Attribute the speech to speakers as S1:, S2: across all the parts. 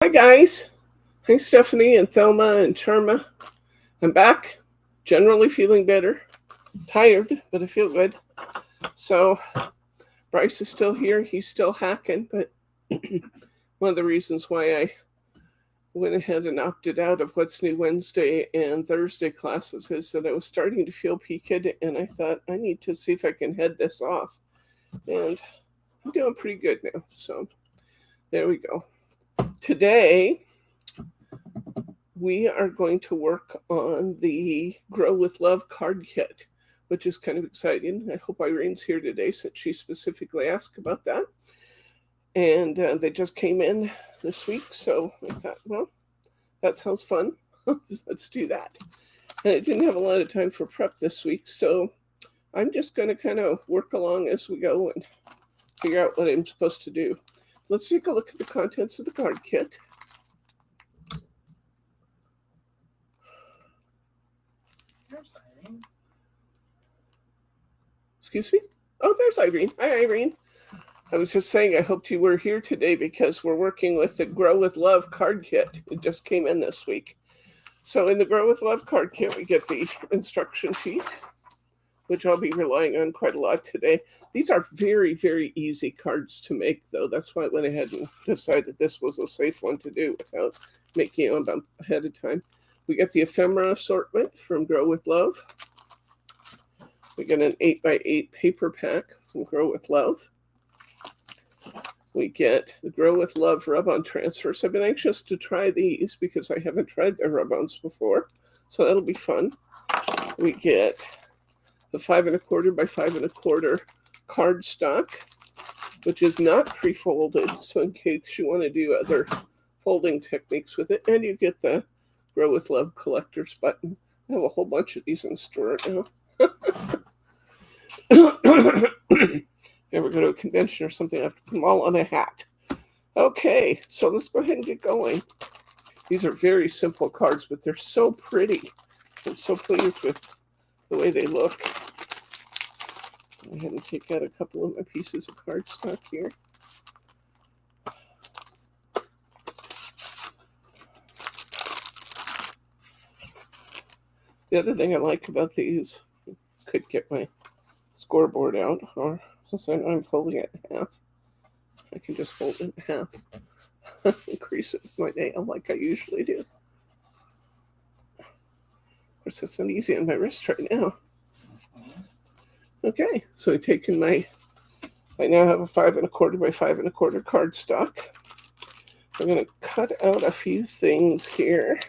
S1: Hi guys. Hi Stephanie and Thelma and Charma. I'm back. Generally feeling better. Tired, but I feel good. So Bryce is still here. He's still hacking, but one of the reasons why I went ahead and opted out of What's New Wednesday and Thursday classes is that I was starting to feel peaked, and I thought I need to see if I can head this off. And I'm doing pretty good now. So there we go. Today we are going to work on the Grow with Love card kit, which is kind of exciting. I hope Irene's here today since she specifically asked about that. And they just came in this week, so I thought, well, that sounds fun. Let's do that. And I didn't have a lot of time for prep this week, so I'm just going to kind of work along as we go and figure out what I'm supposed to do. Let's take a look at the contents of the card kit.
S2: There's Irene.
S1: Excuse me? Oh, there's Irene. Hi, Irene. I was just saying I hoped you were here today because we're working with the Grow with Love card kit. It just came in this week. So in the Grow with Love card kit, we get the instruction sheet, which I'll be relying on quite a lot today. These are very, very easy cards to make, though. That's why I went ahead and decided this was a safe one to do without making it up ahead of time. We get the ephemera assortment from Grow with Love. We get an 8x8 paper pack from Grow with Love. We get the Grow with Love rub-on transfers. I've been anxious to try these because I haven't tried their rub-ons before, so that'll be fun. We get the 5 1/4 by 5 1/4 cardstock, which is not pre-folded, so in case you want to do other folding techniques with it. And you get the Grow with Love collector's button. I have a whole bunch of these in store now. If you ever go to a convention or something, I have to put them all on a hat. Okay, so let's go ahead and get going. These are very simple cards, but they're so pretty. I'm so pleased with the way they look. Go ahead and take out a couple of my pieces of cardstock here. The other thing I like about these, could get my scoreboard out, or since I know I'm folding it in half, I can just fold it in half. Increase it with my nail like I usually do. Of course, it's not easy on my wrist right now. Okay, so I've taken I now have a 5 1/4 by 5 1/4 cardstock. I'm going to cut out a few things here.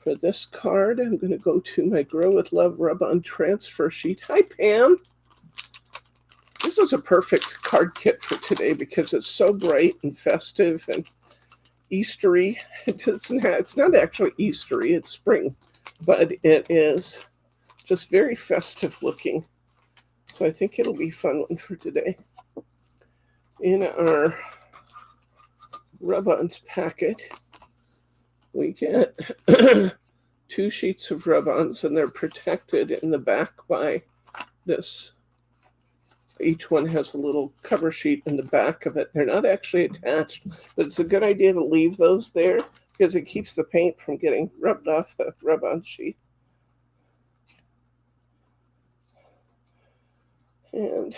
S1: For this card, I'm going to go to my Grow with Love rub-on transfer sheet. Hi, Pam. This is a perfect card kit for today because it's so bright and festive and Eastery. It's not actually Eastery, it's spring, but it is just very festive looking. So I think it'll be a fun one for today. In our rub-ons packet, we get 2 sheets of rub-ons, and they're protected in the back by this. Each one has a little cover sheet in the back of it. They're not actually attached, but it's a good idea to leave those there because it keeps the paint from getting rubbed off the rub-on sheet. And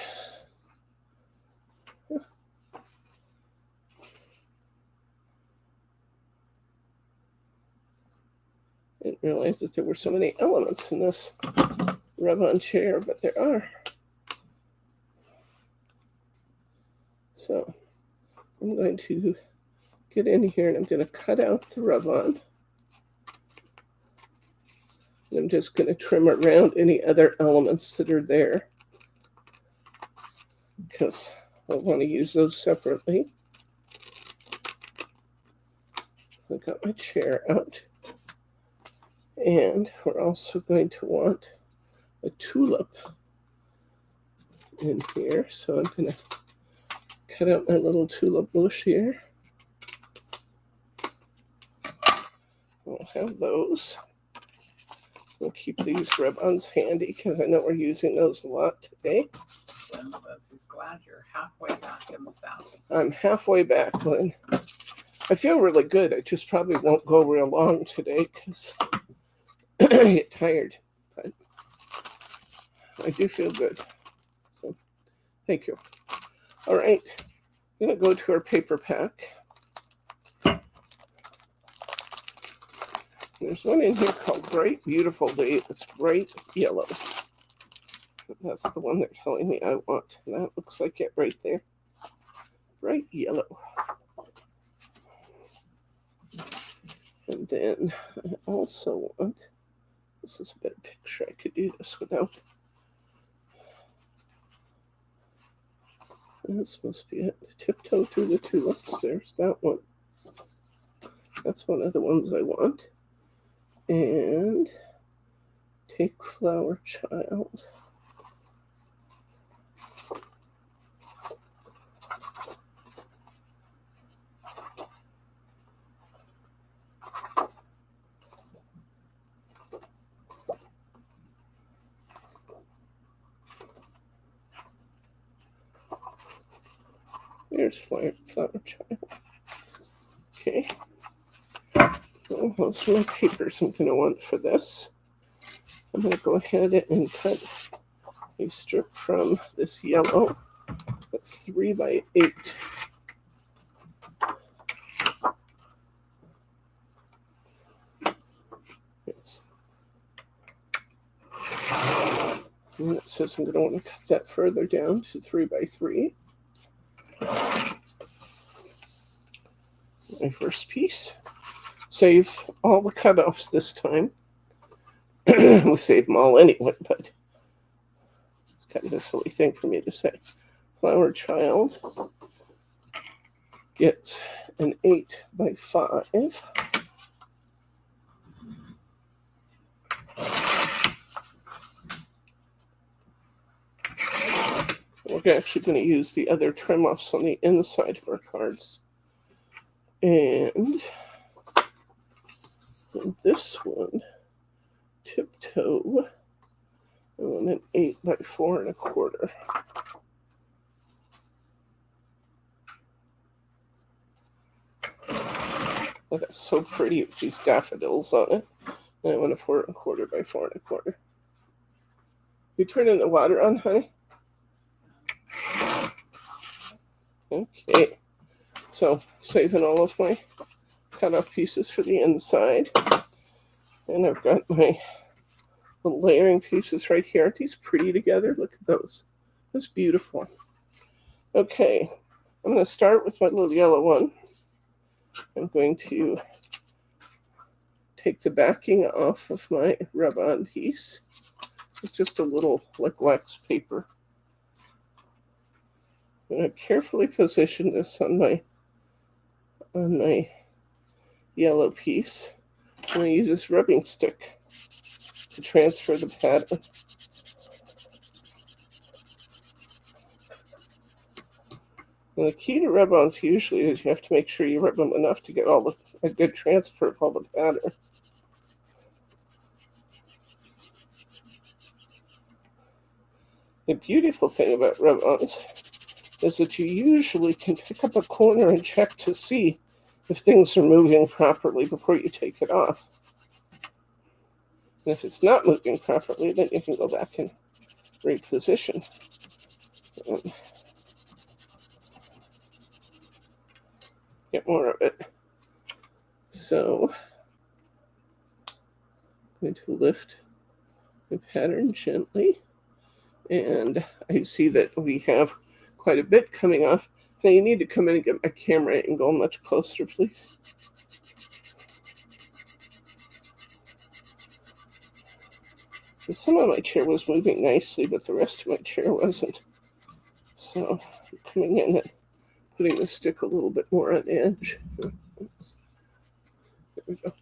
S1: I didn't realize that there were so many elements in this rub-on chair, but there are. So I'm going to get in here and I'm going to cut out the rub-on. And I'm just going to trim around any other elements that are there because I want to use those separately. I've got my chair out. And we're also going to want a tulip in here. So I'm going to cut out my little tulip bush here. We'll have those. We'll keep these rub-ons handy because I know we're using those a lot today.
S2: Glenn says he's glad you're halfway back in the South.
S1: I'm halfway back, Glenn. I feel really good. I just probably won't go real long today because I get tired. But I do feel good. So thank you. All right. I'm going to go to our paper pack. There's one in here called Bright Beautiful Day. It's bright yellow. That's the one they're telling me I want. And that looks like it right there. Bright yellow. And then I also want, this is a better picture. I could do this without. This must be it. Tiptoe Through the Tulips. There's that one. That's one of the ones I want. And Take Flower Child. There's Flower Child. Okay. Well, those are my papers I'm going to want for this. I'm going to go ahead and cut a strip from this yellow. That's 3 by 8. Yes. And it says I'm going to want to cut that further down to 3 by 3. My first piece. Save all the cutoffs this time. We save them all anyway, but it's kind of a silly thing for me to say. Flower Child gets an 8 by 5. We're actually going to use the other trim offs on the inside of our cards. And this one, Tiptoe, I want an 8 by 4 1/4. Oh, that's so pretty with these daffodils on it. And I want a 4 1/4 by 4 1/4. You turning the water on, honey? Okay. So saving all of my cut off pieces for the inside. And I've got my little layering pieces right here. Aren't these pretty together? Look at those. That's beautiful. Okay. I'm going to start with my little yellow one. I'm going to take the backing off of my rub-on piece. It's just a little like wax paper. I'm going to carefully position this on my yellow piece. I'm going to use this rubbing stick to transfer the pattern. And the key to rub-ons usually is you have to make sure you rub them enough to get a good transfer of all the pattern. The beautiful thing about rub-ons is that you usually can pick up a corner and check to see if things are moving properly before you take it off. And if it's not moving properly, then you can go back and reposition. Get more of it. So I'm going to lift the pattern gently. And I see that we have quite a bit coming off. Now you need to come in and get my camera angle much closer, please. And some of my chair was moving nicely, but the rest of my chair wasn't. So I'm coming in and putting the stick a little bit more on edge. Oops. There we go.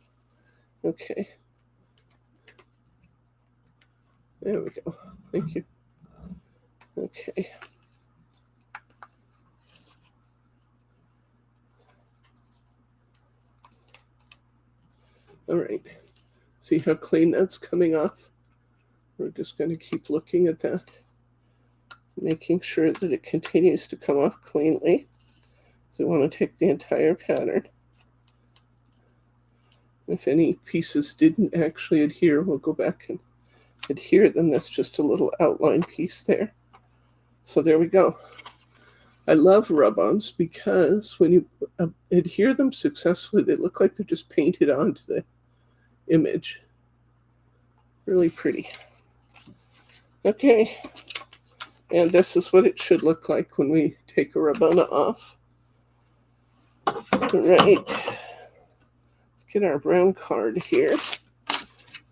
S1: Okay. There we go. Thank you. Okay. All right. See how clean that's coming off? We're just going to keep looking at that, making sure that it continues to come off cleanly. So we want to take the entire pattern If any pieces didn't actually adhere, we'll go back and adhere them. That's just a little outline piece there. So there we go. I love rub-ons because when you adhere them successfully, they look like they're just painted onto the image. Really pretty. Okay, and this is what it should look like when we take a Rabona off. All right, let's get our brown card here.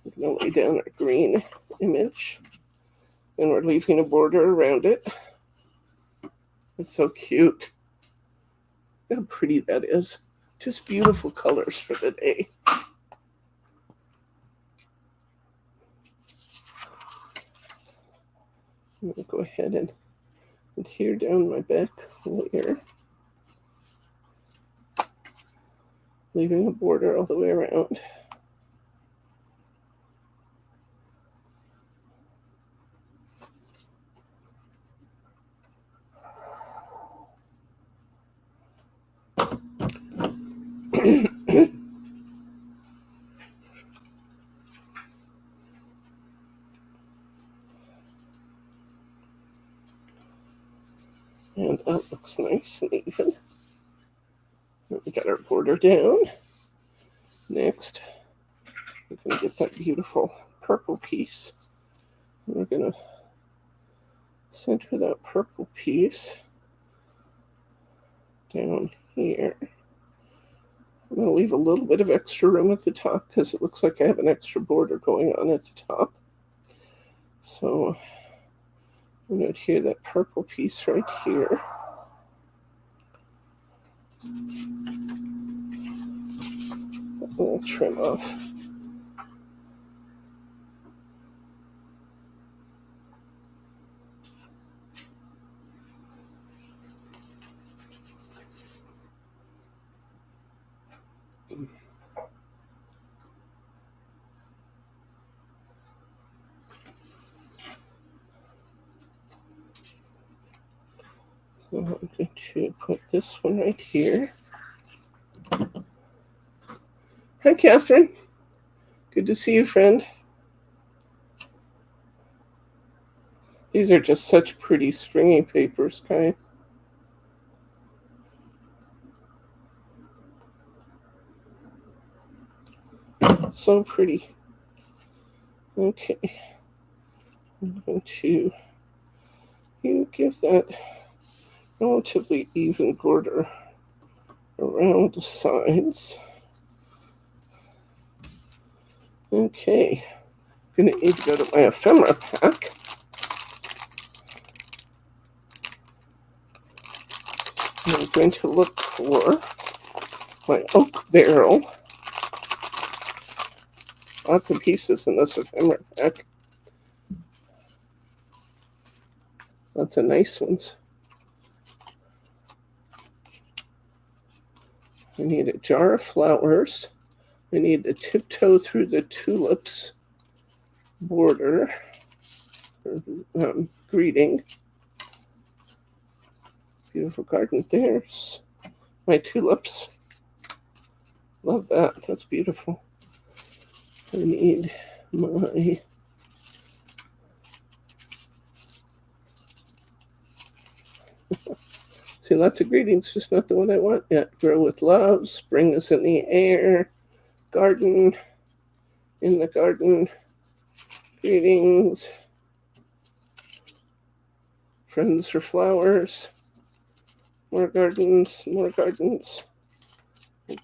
S1: We're going to lay down our green image, and we're leaving a border around it. It's so cute. Look how pretty that is. Just beautiful colors for the day. I'm going to go ahead and adhere down my back layer, leaving a border all the way around. And that looks nice and even. We got our border down. Next, we're going to get that beautiful purple piece. We're going to center that purple piece down here. I'm going to leave a little bit of extra room at the top because it looks like I have an extra border going on at the top. So I'm going to adhere that purple piece right here. We'll trim off. So I'm going to put this one right here. Hi, Catherine. Good to see you, friend. These are just such pretty stringy papers, guys. So pretty. Okay. I'm going to give that relatively even border around the sides. Okay. I'm going to need to go to my ephemera pack. I'm going to look for my oak barrel. Lots of pieces in this ephemera pack. Lots of nice ones. I need a jar of flowers. I need the tiptoe through the tulips border. Greeting. Beautiful garden. There's my tulips. Love that. That's beautiful. I need my see, lots of greetings, just not the one I want yet. Grow with love, spring is in the air, garden, in the garden, greetings, friends for flowers, more gardens,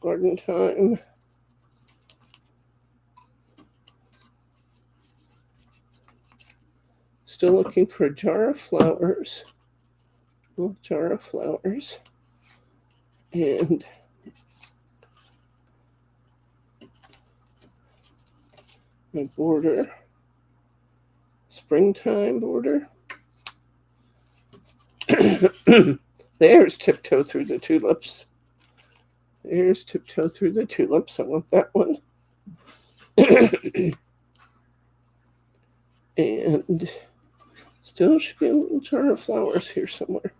S1: garden time. Still looking for a jar of flowers. Little jar of flowers. And my border. Springtime border. There's tiptoe through the tulips. There's tiptoe through the tulips. I want that one. And still should be a little jar of flowers here somewhere.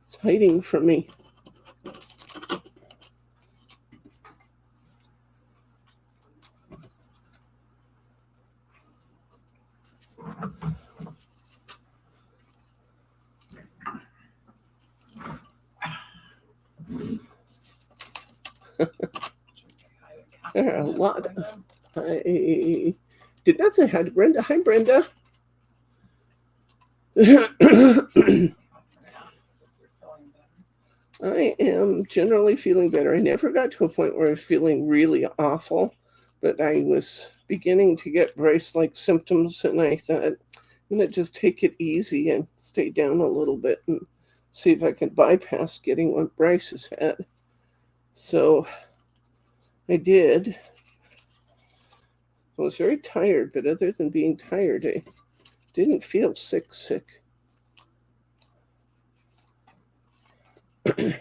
S1: It's hiding from me. There are a lot. I did not say hi to Brenda. Hi, Brenda. I am generally feeling better. I never got to a point where I was feeling really awful, but I was beginning to get Bryce-like symptoms, and I thought I'm going to just take it easy and stay down a little bit and see if I can bypass getting what Bryce has had. So I did. I was very tired, but other than being tired, I didn't feel sick. I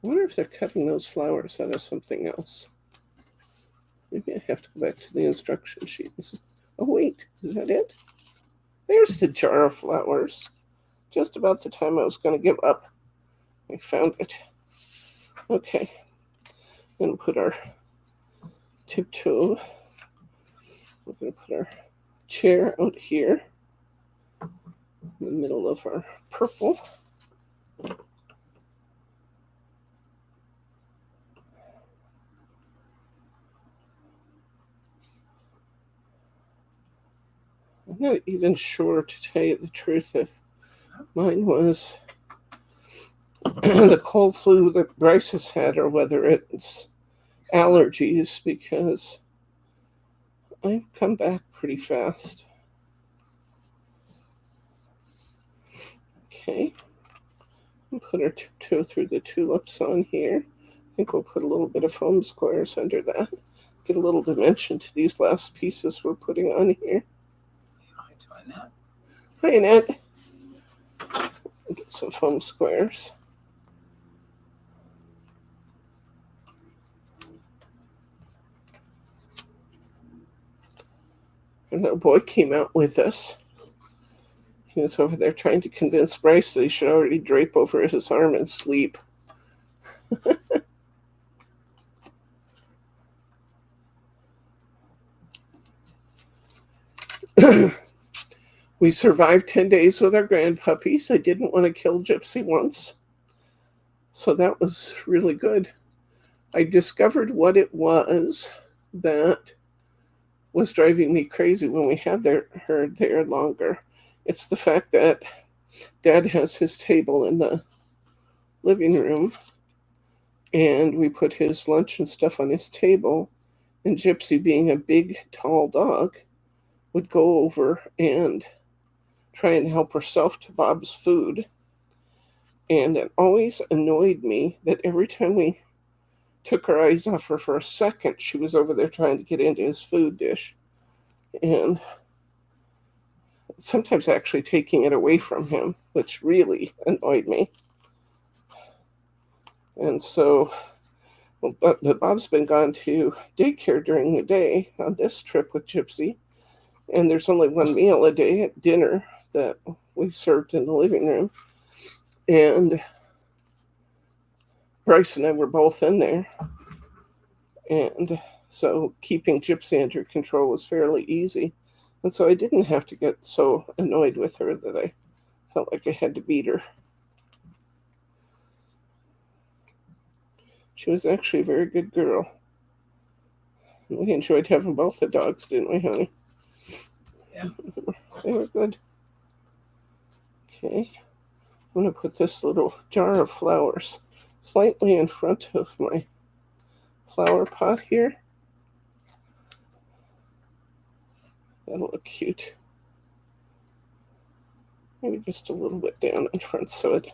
S1: wonder if they're cutting those flowers out of something else. Maybe I have to go back to the instruction sheet. Oh, wait, is that it? There's the jar of flowers. Just about the time I was going to give up, I found it. Okay, I'm going to put our tiptoe. We're going to put our chair out here in the middle of our purple. I'm not even sure, to tell you the truth, if mine was the cold flu that Bryce has had or whether it's allergies, because I've come back pretty fast. Okay, we'll put our tiptoe through the tulips on here. I think we'll put a little bit of foam squares under that. Get a little dimension to these last pieces we're putting on here.
S2: Hi to Annette.
S1: Hi, Annette. Get some foam squares. Our little boy came out with us. He was over there trying to convince Bryce that he should already drape over his arm and sleep. We survived 10 days with our grandpuppies. I didn't want to kill Gypsy once. So that was really good. I discovered what it was that was driving me crazy when we had her there longer. It's the fact that Dad has his table in the living room, and we put his lunch and stuff on his table, and Gypsy, being a big, tall dog, would go over and try and help herself to Bob's food. And it always annoyed me that every time we took our eyes off her for a second, she was over there trying to get into his food dish. And sometimes actually taking it away from him, which really annoyed me. And so, but Bob's been gone to daycare during the day on this trip with Gypsy. And there's only one meal a day at dinner that we served in the living room. And Bryce and I were both in there. And so keeping Gypsy under control was fairly easy. And so I didn't have to get so annoyed with her that I felt like I had to beat her. She was actually a very good girl. And we enjoyed having both the dogs, didn't we, honey?
S2: Yeah.
S1: They were good. Okay. I'm going to put this little jar of flowers slightly in front of my flower pot here. That'll look cute. Maybe just a little bit down in front so it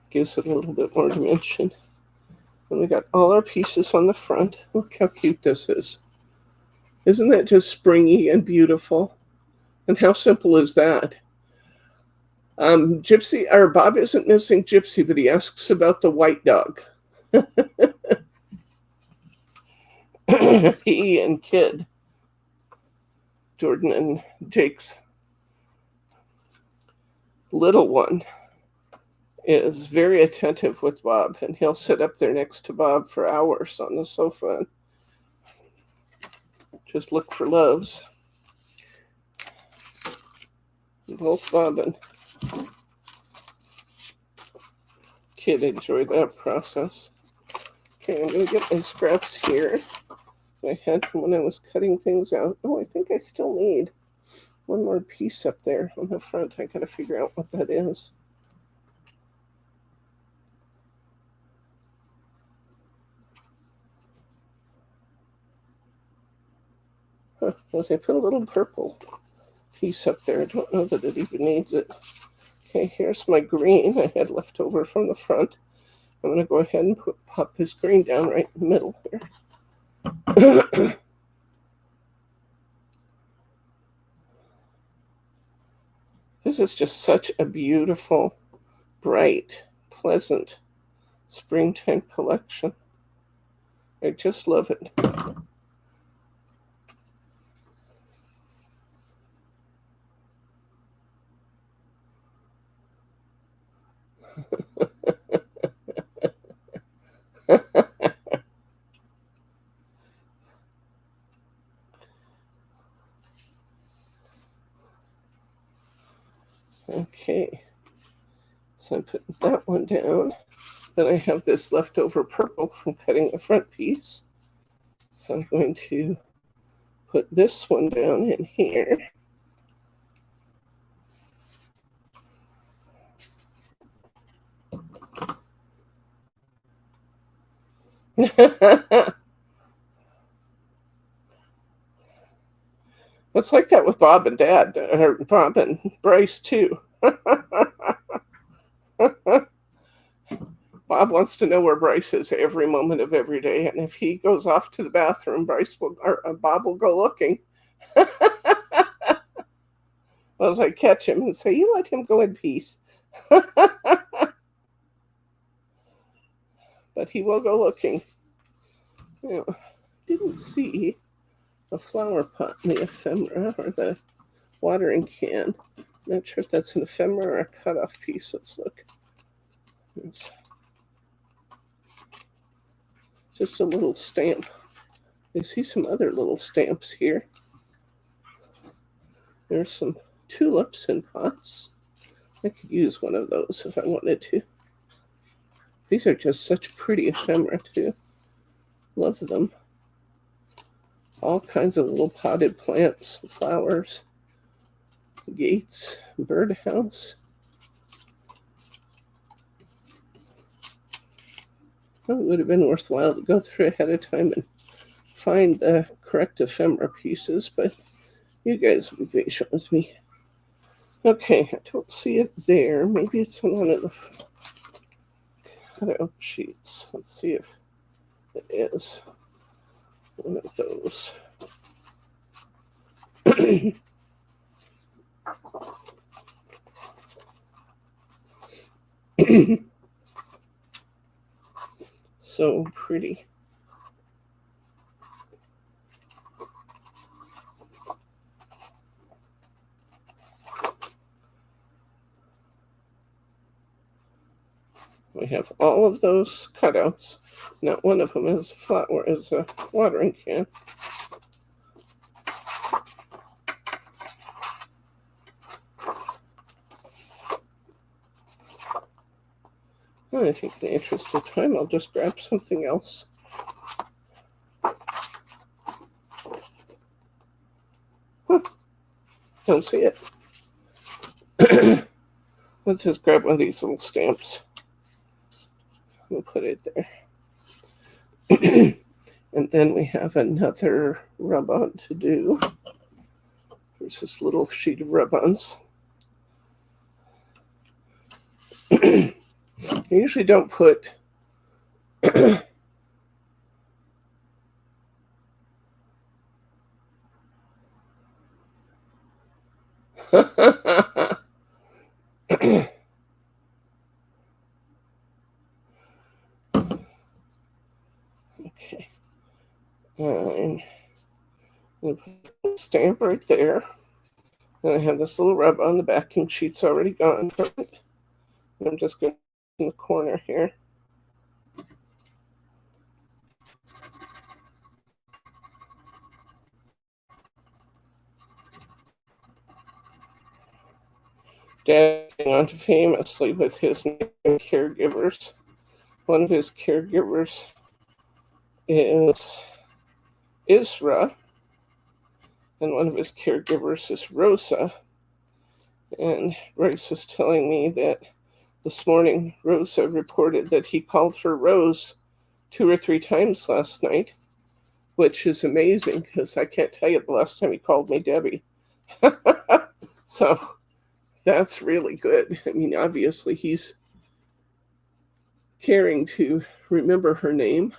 S1: gives it a little bit more dimension. And we got all our pieces on the front. Look how cute this is. Isn't that just springy and beautiful? And how simple is that? Gypsy, or Bob isn't missing Gypsy, but he asks about the white dog. He and Kid, Jordan and Jake's little one, is very attentive with Bob, and he'll sit up there next to Bob for hours on the sofa and just look for loves. Both Bob and Kid enjoyed that process. Okay, I'm going to get my scraps here I had from when I was cutting things out. Oh, I think I still need one more piece up there on the front. I got to figure out what that is. Huh, well, I put a little purple piece up there. I don't know that it even needs it. Okay, here's my green I had left over from the front. I'm going to go ahead and pop this green down right in the middle here. This is just such a beautiful, bright, pleasant springtime collection. I just love it. Okay, so I'm putting that one down. Then I have this leftover purple from cutting the front piece. So I'm going to put this one down in here. It's like that with Bob and Dad, or Bob and Bryce too. Bob wants to know where Bryce is every moment of every day, and if he goes off to the bathroom, Bob will go looking. As I catch him and say, "You let him go in peace," but he will go looking. You know, didn't see a flower pot in the ephemera or the watering can. Not sure if that's an ephemera or a cutoff piece. Let's look. There's just a little stamp. I see some other little stamps here. There's some tulips in pots. I could use one of those if I wanted to. These are just such pretty ephemera too. Love them. All kinds of little potted plants, flowers, gates, birdhouse. Well, it would have been worthwhile to go through ahead of time and find the correct ephemera pieces, but you guys will be patient with me. Okay, I don't see it there. Maybe it's on one of the cutout sheets. Let's see if it is one of those. So pretty. We have all of those cutouts. Not one of them is a watering can. I think in the interest of time, I'll just grab something else. Huh. Don't see it. Let's just grab one of these little stamps. We'll put it there. And then we have another rub-on to do. There's this little sheet of rub-ons. I usually don't put okay. I'm going to put a stamp right there. Then I have this little rub on. The backing sheet's already gone from it. And I'm just going to in the corner here. Dad went on famously with his caregivers. One of his caregivers is Isra, and one of his caregivers is Rosa. And Bryce was telling me that this morning Rosa reported that he called her Rose 2 or 3 times last night, which is amazing because I can't tell you the last time he called me Debbie. So that's really good. I mean, obviously he's caring to remember her name.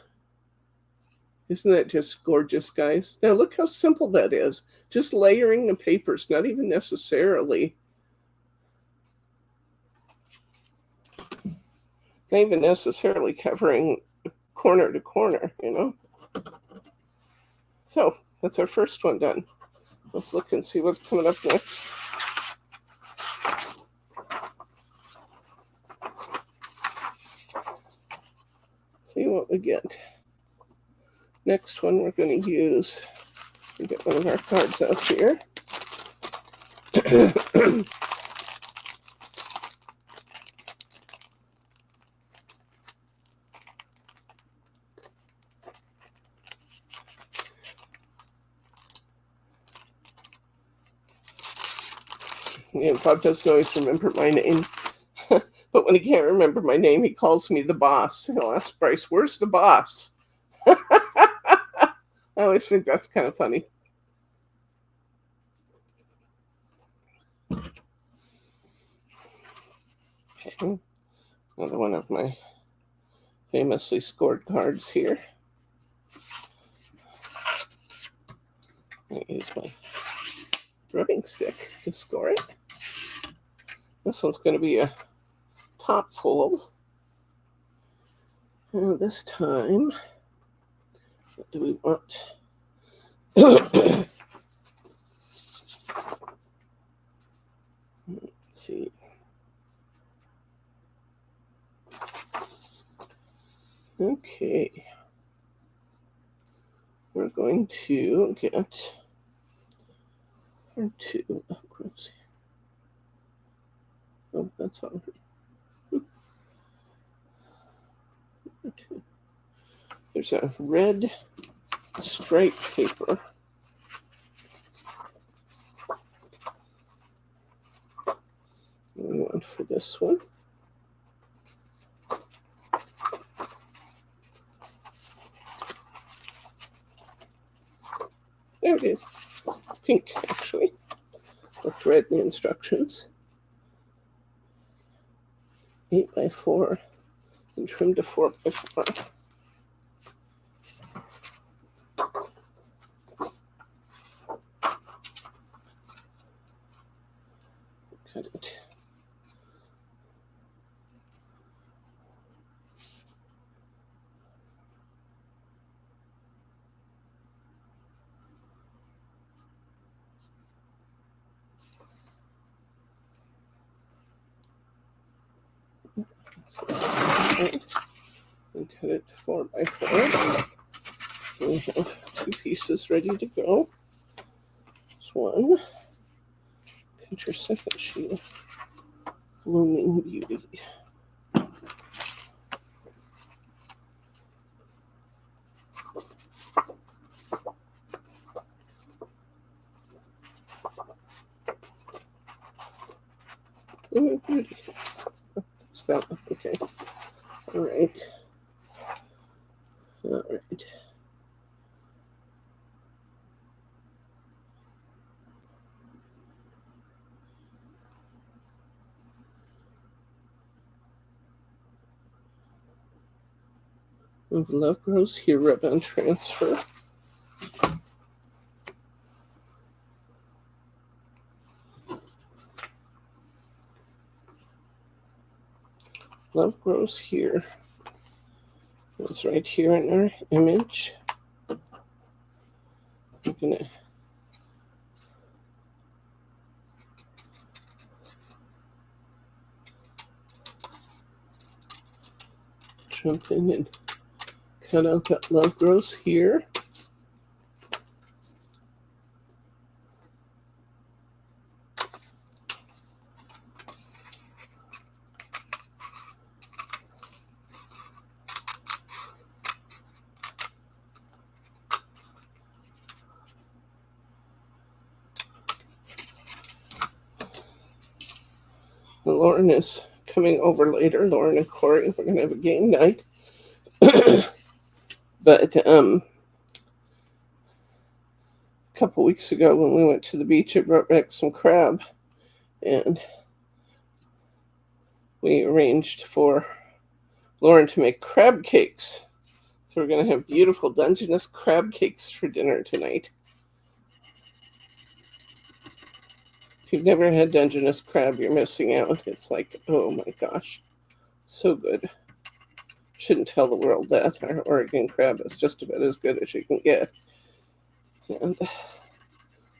S1: Isn't that just gorgeous, guys? Now look how simple that is. Just layering the papers, not even necessarily covering corner to corner, you know? So that's our first one done. Let's look and see what's coming up next. See what we get. Next one we're going to use, we get one of our cards out here. Yeah, Bob doesn't always remember my name. But when he can't remember my name, he calls me the boss. He'll ask Bryce, where's the boss? I always think that's kind of funny. Okay. Another one of my famously scored cards here. I use my rubbing stick to score it. This one's going to be a top fold. And this time, what do we want? Let's see. Okay. We're going to get our 2 gross here. Oh, that's all right. There's a red striped paper. We want for this one. There it is. Pink, actually. With red in the instructions. 8x4 and trimmed to 4x4. Cut it. And cut it 4x4. So we have 2 pieces ready to go. There's one. Get your second sheet of Blooming Beauty. Blooming Beauty. That's that one. Okay. All right. All right. Move Love Grows Here ribbon transfer. Love Grows Here. It's right here in our image. I'm going to jump in and cut out that Love Grows Here. Lauren is coming over later. Lauren and Corey. We're gonna have a game night. But a couple weeks ago when we went to the beach, I brought back some crab, and we arranged for Lauren to make crab cakes. So we're going to have beautiful Dungeness crab cakes for dinner tonight. If you've never had Dungeness crab, you're missing out. It's like, oh my gosh, so good. Shouldn't tell the world that. Our Oregon crab is just about as good as you can get. And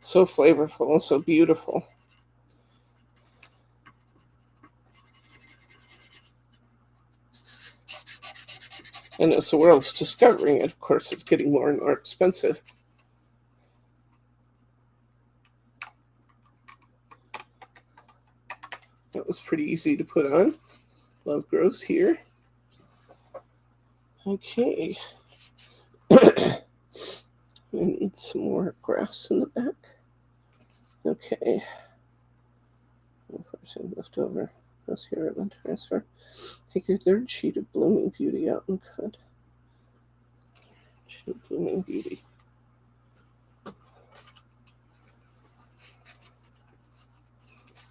S1: so flavorful and so beautiful. And as the world's discovering it, of course, it's getting more and more expensive. That was pretty easy to put on. Love grows here. Okay. I need some more grass in the back. Okay. First I left over. Goes here, ribbon transfer. Take your third sheet of Blooming Beauty out and cut. Sheet of Blooming Beauty.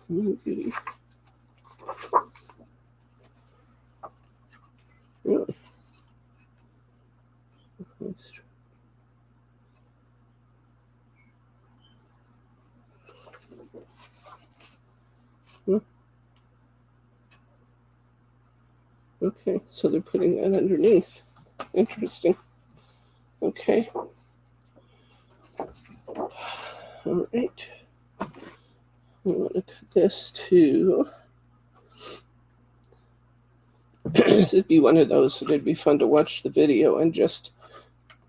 S1: Blooming Beauty. Really? Nice. Okay, so they're putting that underneath. Interesting. Okay. All right. I'm going to cut this to... This would be one of those that it'd be fun to watch the video and just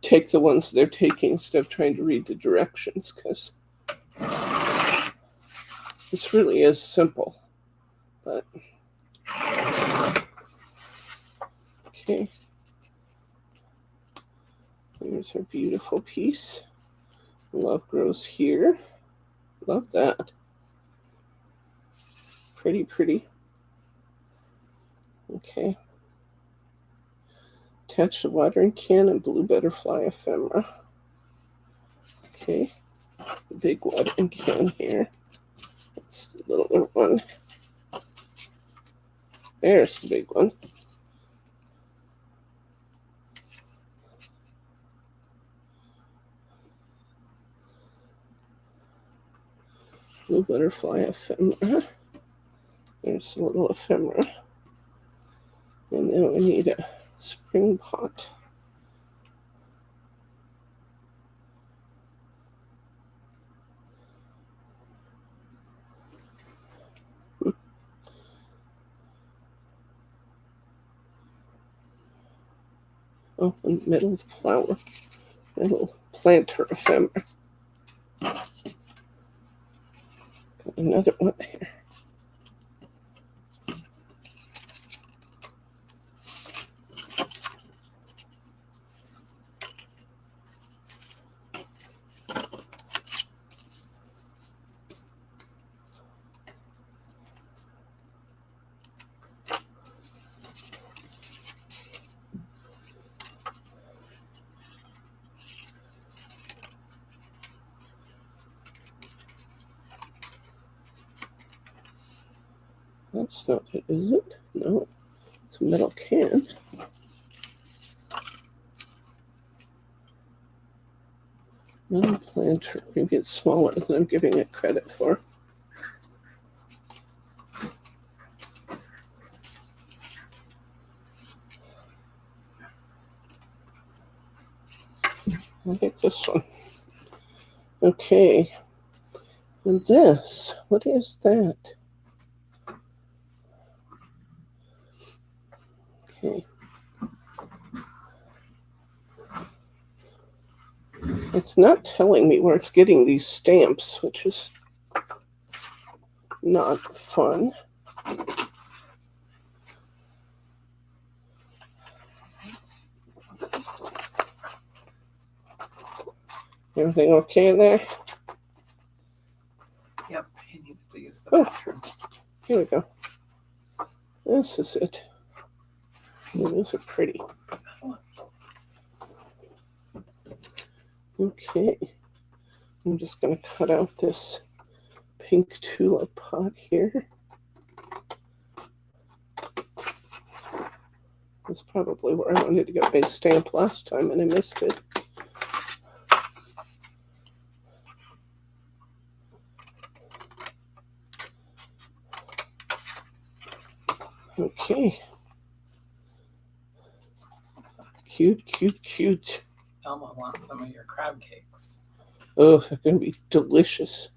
S1: take the ones they're taking instead of trying to read the directions, because this really is simple. But okay. Here's our beautiful piece. Love grows here. Love that. Pretty, pretty. Okay. Attach the watering can and blue butterfly ephemera. Okay. The big watering can here. That's the little one. There's the big one. Blue butterfly ephemera. There's a little ephemera. And then we need a spring pot. Oh, and middle flower. Middle planter ephemera. Got another one here. That's not it, is it? No. It's a metal can. Metal planter. Maybe it's smaller than I'm giving it credit for. I'll get this one. Okay. And this, what is that? Okay. It's not telling me where it's getting these stamps, which is not fun. Everything okay in there?
S2: Yep, he needed to use the bathroom.
S1: Here we go. This is it. Oh, those are pretty. Okay. I'm just going to cut out this pink tulip pot here. That's probably where I wanted to get my stamp last time and I missed it. Okay. Cute, cute, cute.
S2: Elma wants some of your crab cakes.
S1: Oh, they're going to be delicious.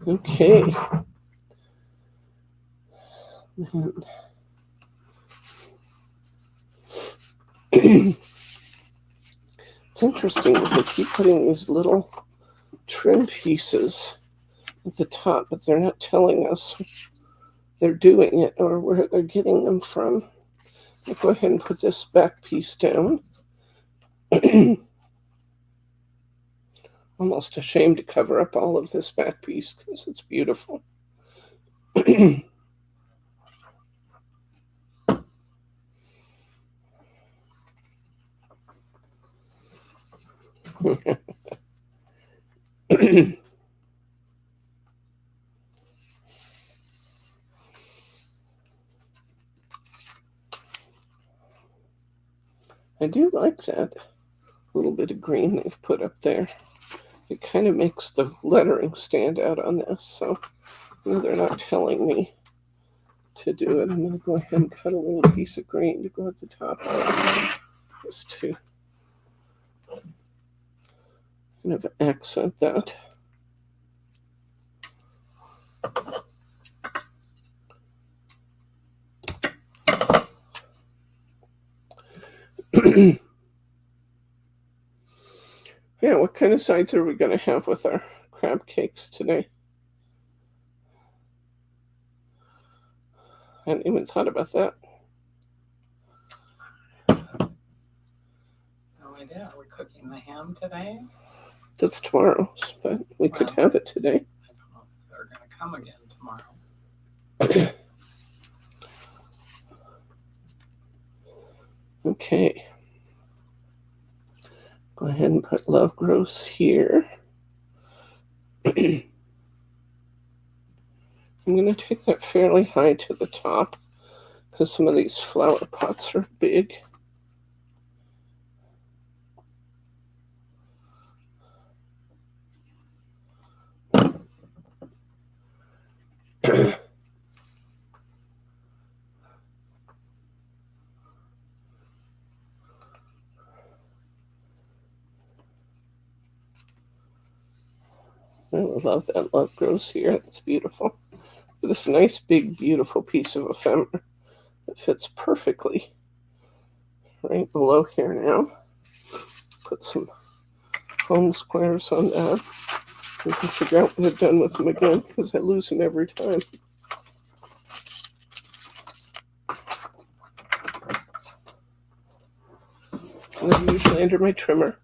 S1: Okay. It's interesting that they keep putting these little trim pieces at the top, but they're not telling us they're doing it or where they're getting them from. I'll go ahead and put this back piece down. Almost ashamed to cover up all of this back piece because it's beautiful. I do like that little bit of green they've put up there. It kind of makes the lettering stand out on this, so they're not telling me to do it. I'm going to go ahead and cut a little piece of green to go at the top, just to kind of accent that. Yeah, what kind of sides are we going to have with our crab cakes today? I hadn't even thought about that.
S2: No idea. Are we cooking the ham today?
S1: That's tomorrow's, but we could have it today.
S2: I don't know if they're going to come again tomorrow.
S1: Okay. Go ahead and put Love Grows here. I'm going to take that fairly high to the top because some of these flower pots are big. I love that Love Grows here. It's beautiful. This nice, big, beautiful piece of ephemera that fits perfectly right below here now. Put some home squares on that. I can figure out what I've done with them again because I lose them every time. And they're usually under my trimmer.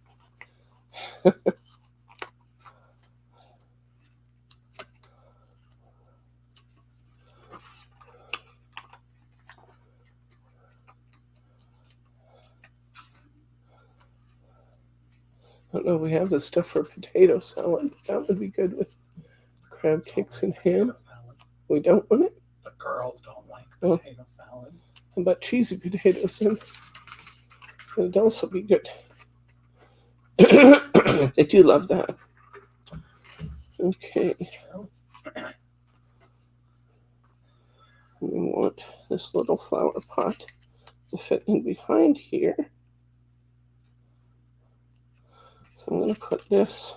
S1: I don't know if we have this stuff for potato salad. That would be good with crab cakes and ham.
S2: Salad.
S1: We don't want it?
S2: The girls don't like potato salad.
S1: How about cheesy potatoes then? It'd also be good. They do love that. Okay.
S2: That's true.
S1: We want this little flower pot to fit in behind here. So I'm going to put this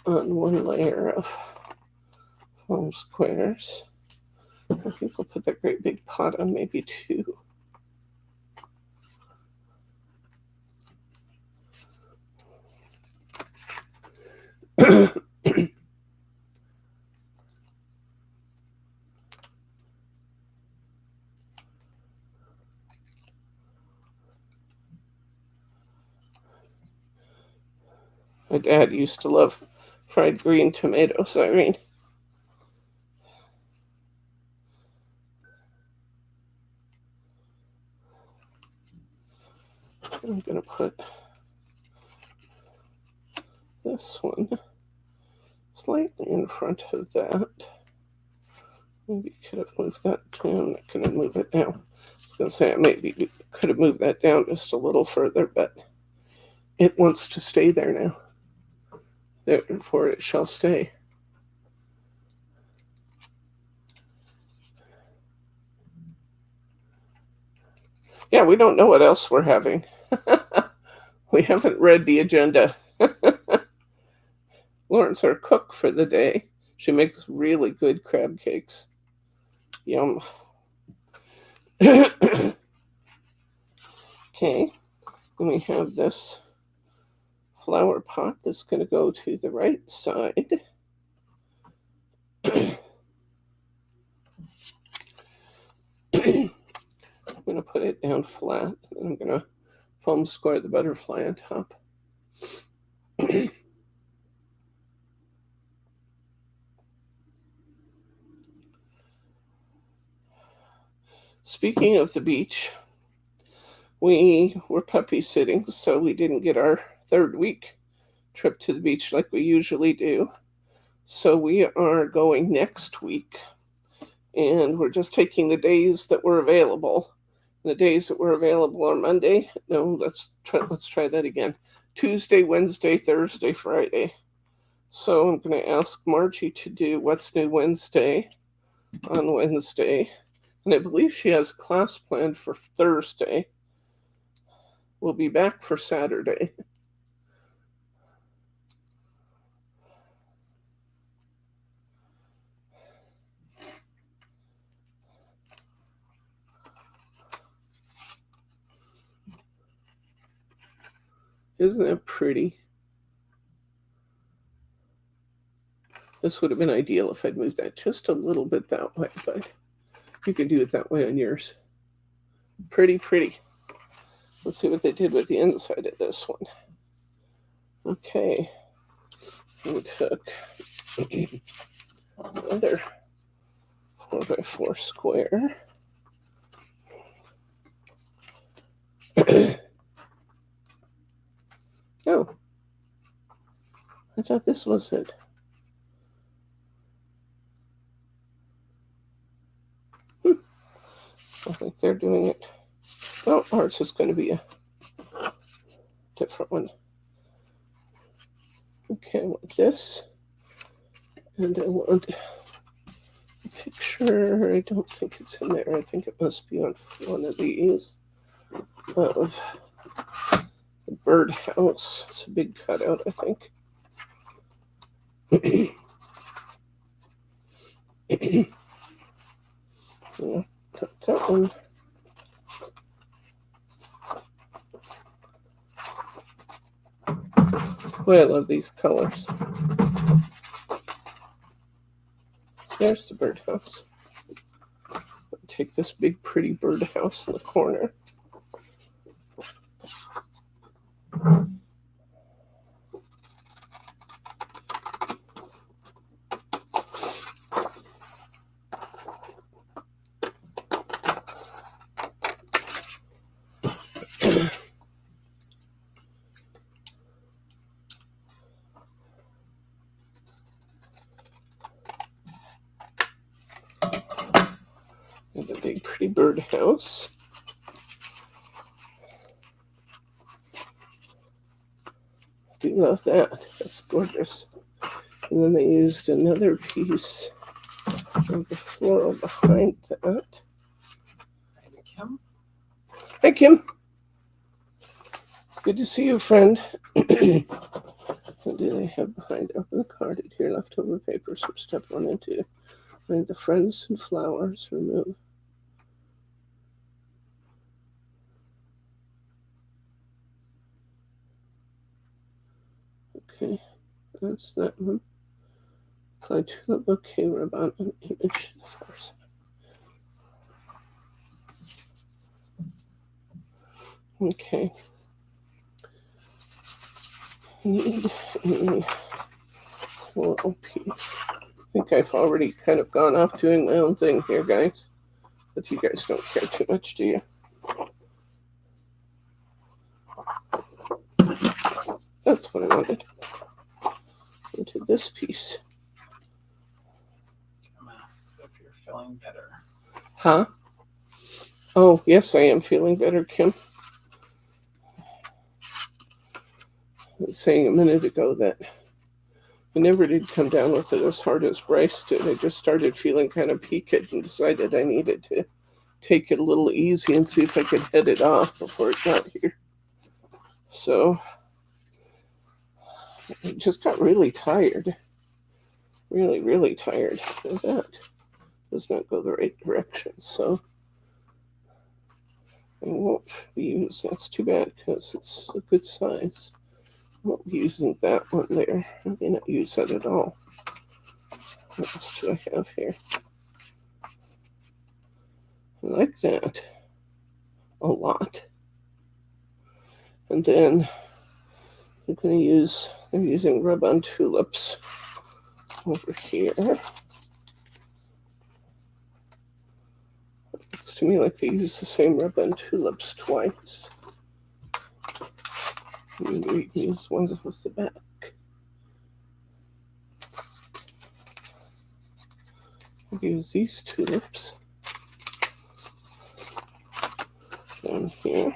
S1: on one layer of foam squares. I think we'll put that great big pot on maybe two. My dad used to love fried green tomatoes, Irene. I'm going to put this one slightly in front of that. Maybe could have moved that down. I couldn't move it now. I was going to say I maybe could have moved that down just a little further, but it wants to stay there now. Therefore, it shall stay. Yeah, we don't know what else we're having. We haven't read the agenda. Lauren's our cook for the day. She makes really good crab cakes. Yum. Okay, and we have this flower pot that's going to go to the right side. I'm going to put it down flat, and I'm going to foam square the butterfly on top. Speaking of the beach, we were puppy sitting, so we didn't get our third week trip to the beach like we usually do. So we are going next week, and we're just taking the days that were available. The days that were available are Monday. No, let's try that again. Tuesday, Wednesday, Thursday, Friday. So I'm going to ask Margie to do What's New Wednesday on Wednesday. And I believe she has a class planned for Thursday. We'll be back for Saturday. Isn't that pretty? This would have been ideal if I'd moved that just a little bit that way, but you can do it that way on yours. Pretty, pretty. Let's see what they did with the inside of this one. Okay. We took another 4x4 square. Oh, I thought this was it. I think they're doing it. Oh, ours is going to be a different one. Okay, I want this. And I want a picture. I don't think it's in there. I think it must be on one of these. Of the birdhouse. It's a big cutout, I think. Yeah, cut that one. Boy, I love these colors. There's the birdhouse. Take this big, pretty birdhouse in the corner. The big pretty birdhouse. I do love that. That's gorgeous. And then they used another piece of the floral behind that.
S2: Hi, Kim.
S1: Hi, Kim. Good to see you, friend. What do they have behind? Open the carded here. Leftover papers from step 1 and 2. Find the friends and flowers. Remove. Okay, that's that one. Apply to the bouquet ribbon and image the far side. Okay. Need a floral piece. I think I've already kind of gone off doing my own thing here, guys. But you guys don't care too much, do you? That's what I wanted. Into this piece.
S2: Kim asks if you're feeling better.
S1: Huh? Oh, yes, I am feeling better, Kim. I was saying a minute ago that I never did come down with it as hard as Bryce did. I just started feeling kind of peaked and decided I needed to take it a little easy and see if I could head it off before it got here. So I just got really tired. Really, really tired. And that does not go the right direction. So I won't be using, that's too bad because it's a good size. I won't be using that one there. I may not use that at all. What else do I have here? I like that a lot. And then I'm going to use, I'm using Rub-On Tulips over here. It looks to me like they use the same Rub-On Tulips twice. Maybe we can use ones with the back. I'll use these tulips down here.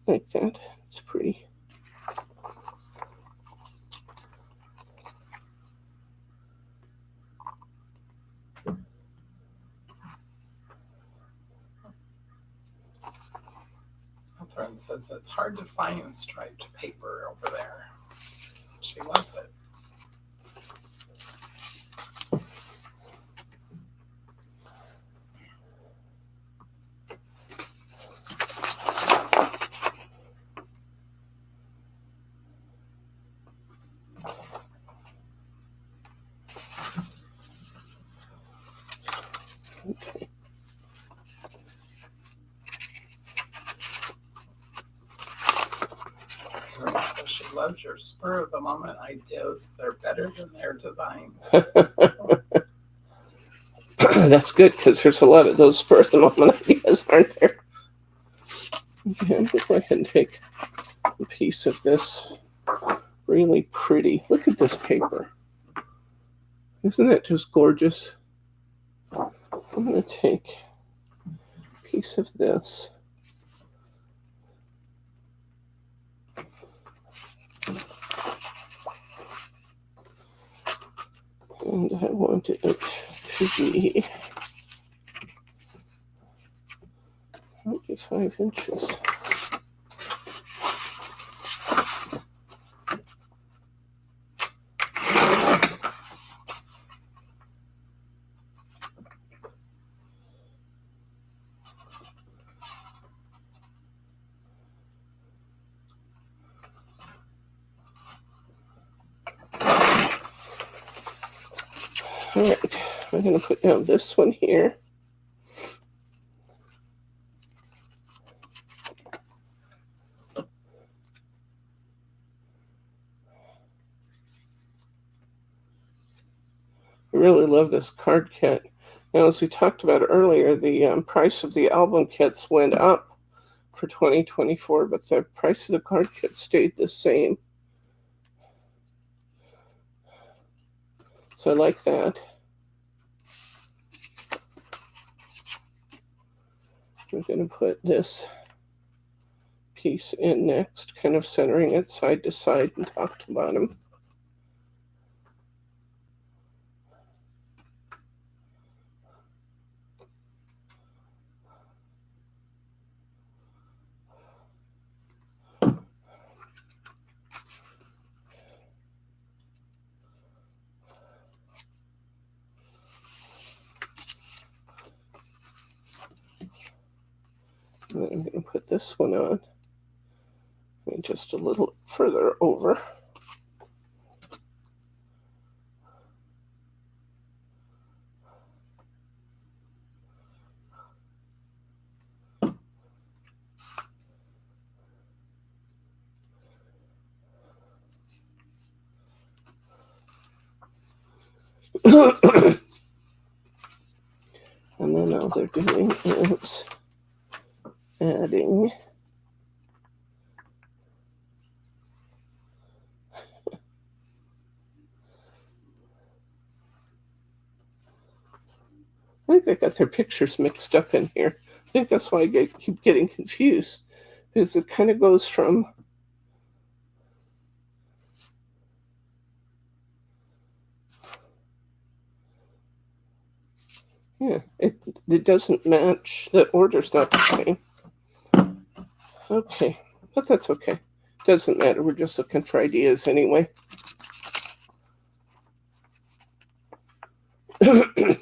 S1: Like that. It's pretty.
S2: Catherine says it's hard to find striped paper over there. She loves it.
S1: Okay.
S2: She loves your spur of the moment ideas. They're better than their designs.
S1: That's good because there's a lot of those spur of the moment ideas, aren't there? Okay, I'm going to go ahead and take a piece of this really pretty. Look at this paper. Isn't that just gorgeous? I'm going to take a piece of this. And I want it to be 25 inches. All right, I'm going to put down this one here. I really love this card kit. Now, as we talked about earlier, the price of the album kits went up for 2024, but the price of the card kit stayed the same. So I like that. We're going to put this piece in next, kind of centering it side to side and top to bottom. And then I'm going to put this one on, and just a little further over. And then all they're doing is adding I think they got their pictures mixed up in here. I think that's why I keep getting confused, because it kind of goes from it doesn't match. The order's not the same. Okay, but that's okay. Doesn't matter. We're just looking for ideas anyway. Let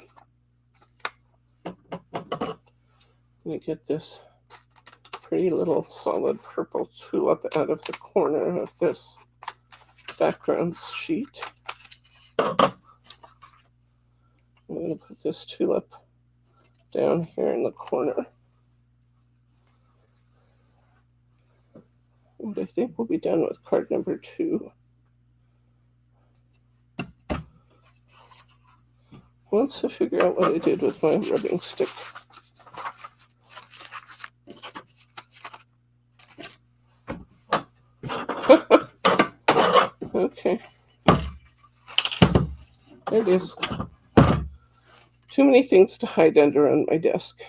S1: me get this pretty little solid purple tulip out of the corner of this background sheet. I'm going to put this tulip down here in the corner. And I think we'll be done with card number 2. Once I figure out what I did with my rubbing stick. Okay. There it is. Too many things to hide under on my desk.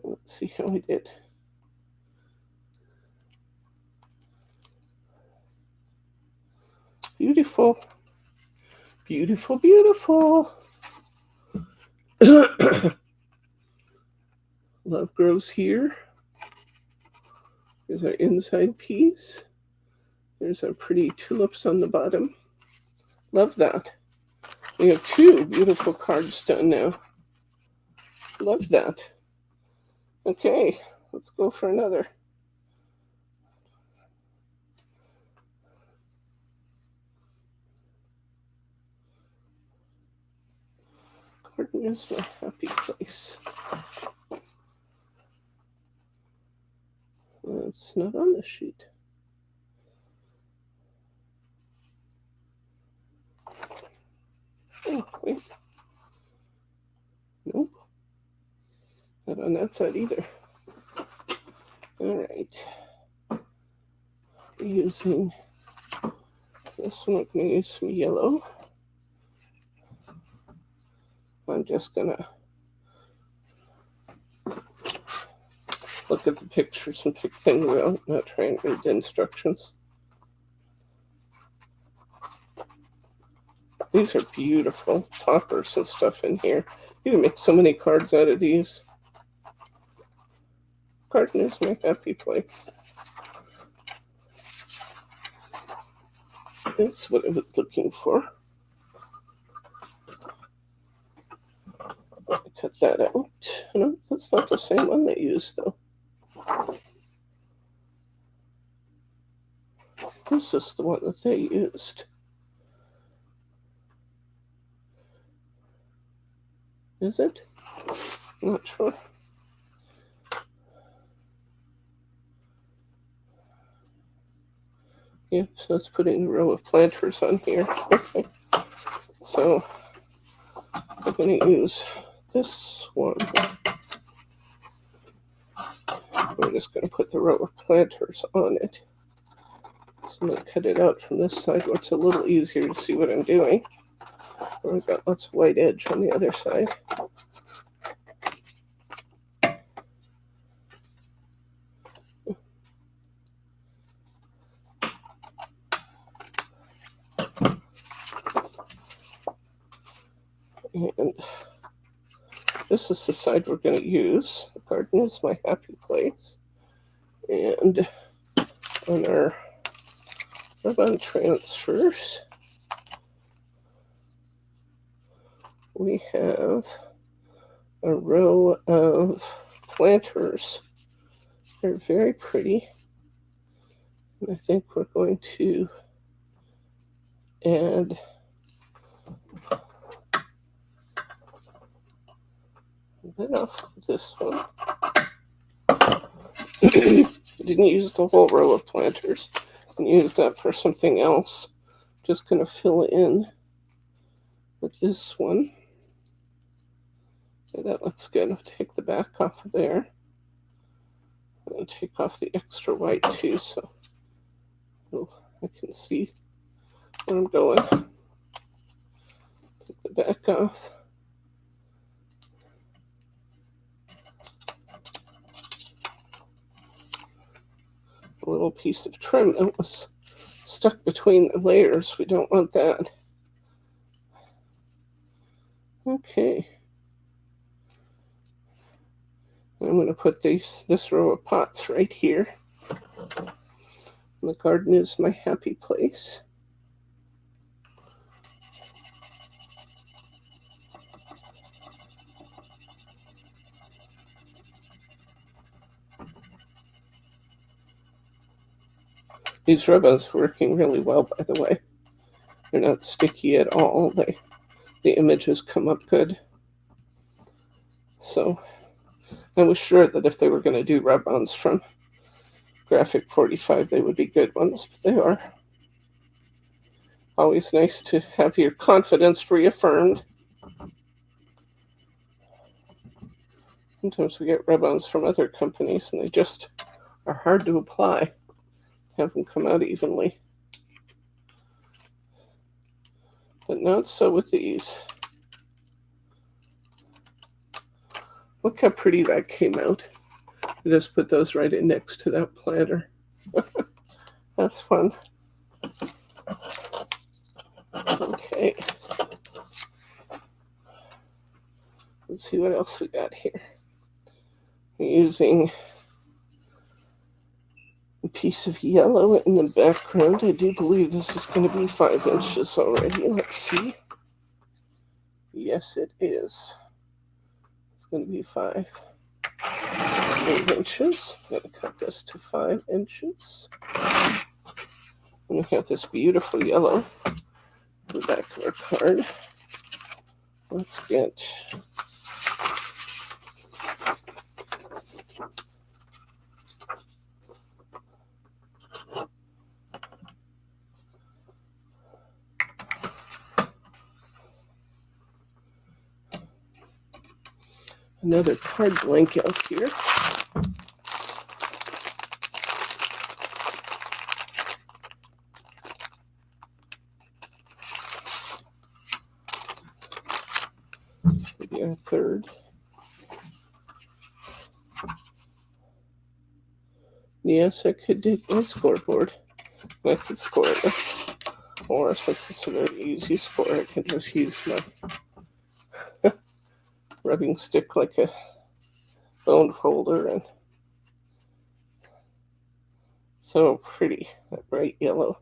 S1: Let's see how we did. Beautiful. Beautiful, beautiful. Love grows here. Here's our inside piece. There's our pretty tulips on the bottom. Love that. We have 2 beautiful cards done now. Love that. Okay, let's go for another. Garden is my happy place. It's not on the sheet. Oh, wait. Nope. Not on that side either. All right. Using this one, I'm going to use some yellow. I'm just going to look at the pictures and pick things out, not try and read the instructions. These are beautiful toppers and stuff in here. You can make so many cards out of these. Garden is my happy place. That's what I was looking for. Cut that out. No, that's not the same one they used, though. This is the one that they used. Is it? Not sure. Yeah, so it's putting a row of planters on here. Okay. So I'm going to use this one. We're just going to put the row of planters on it. So I'm going to cut it out from this side where it's a little easier to see what I'm doing. We've got lots of white edge on the other side. And this is the side we're going to use. The garden is my happy place. And on our rub-on transfers, we have a row of planters. They're very pretty. And I think we're going to add a bit of this one. Didn't use the whole row of planters and use that for something else. Just going to fill in with this one. Okay, that looks good. I'll take the back off of there. And take off the extra white too, so I can see where I'm going. Take the back off. A little piece of trim that was stuck between the layers. We don't want that. Okay. And I'm going to put this row of pots right here. And the garden is my happy place. These ribbons are working really well, by the way. They're not sticky at all. The images come up good. So I was sure that if they were going to do rub-ons from Graphic 45, they would be good ones, but they are. Always nice to have your confidence reaffirmed. Sometimes we get rub-ons from other companies and they just are hard to apply. Have them come out evenly. But not so with these. Look how pretty that came out. I just put those right in next to that planter. That's fun. Okay. Let's see what else we got here. We're using a piece of yellow in the background. I do believe this is going to be 5 inches already. Let's see. Yes, it is. It's going to be 8 inches. I'm going to cut this to 5 inches. And we have this beautiful yellow on the back of our card. Let's get another card blank out here. Maybe a third. Yes, I could dig my scoreboard. I could score this. Or since it's a very easy score, I can just use my rubbing stick like a bone folder. And so pretty, that bright yellow.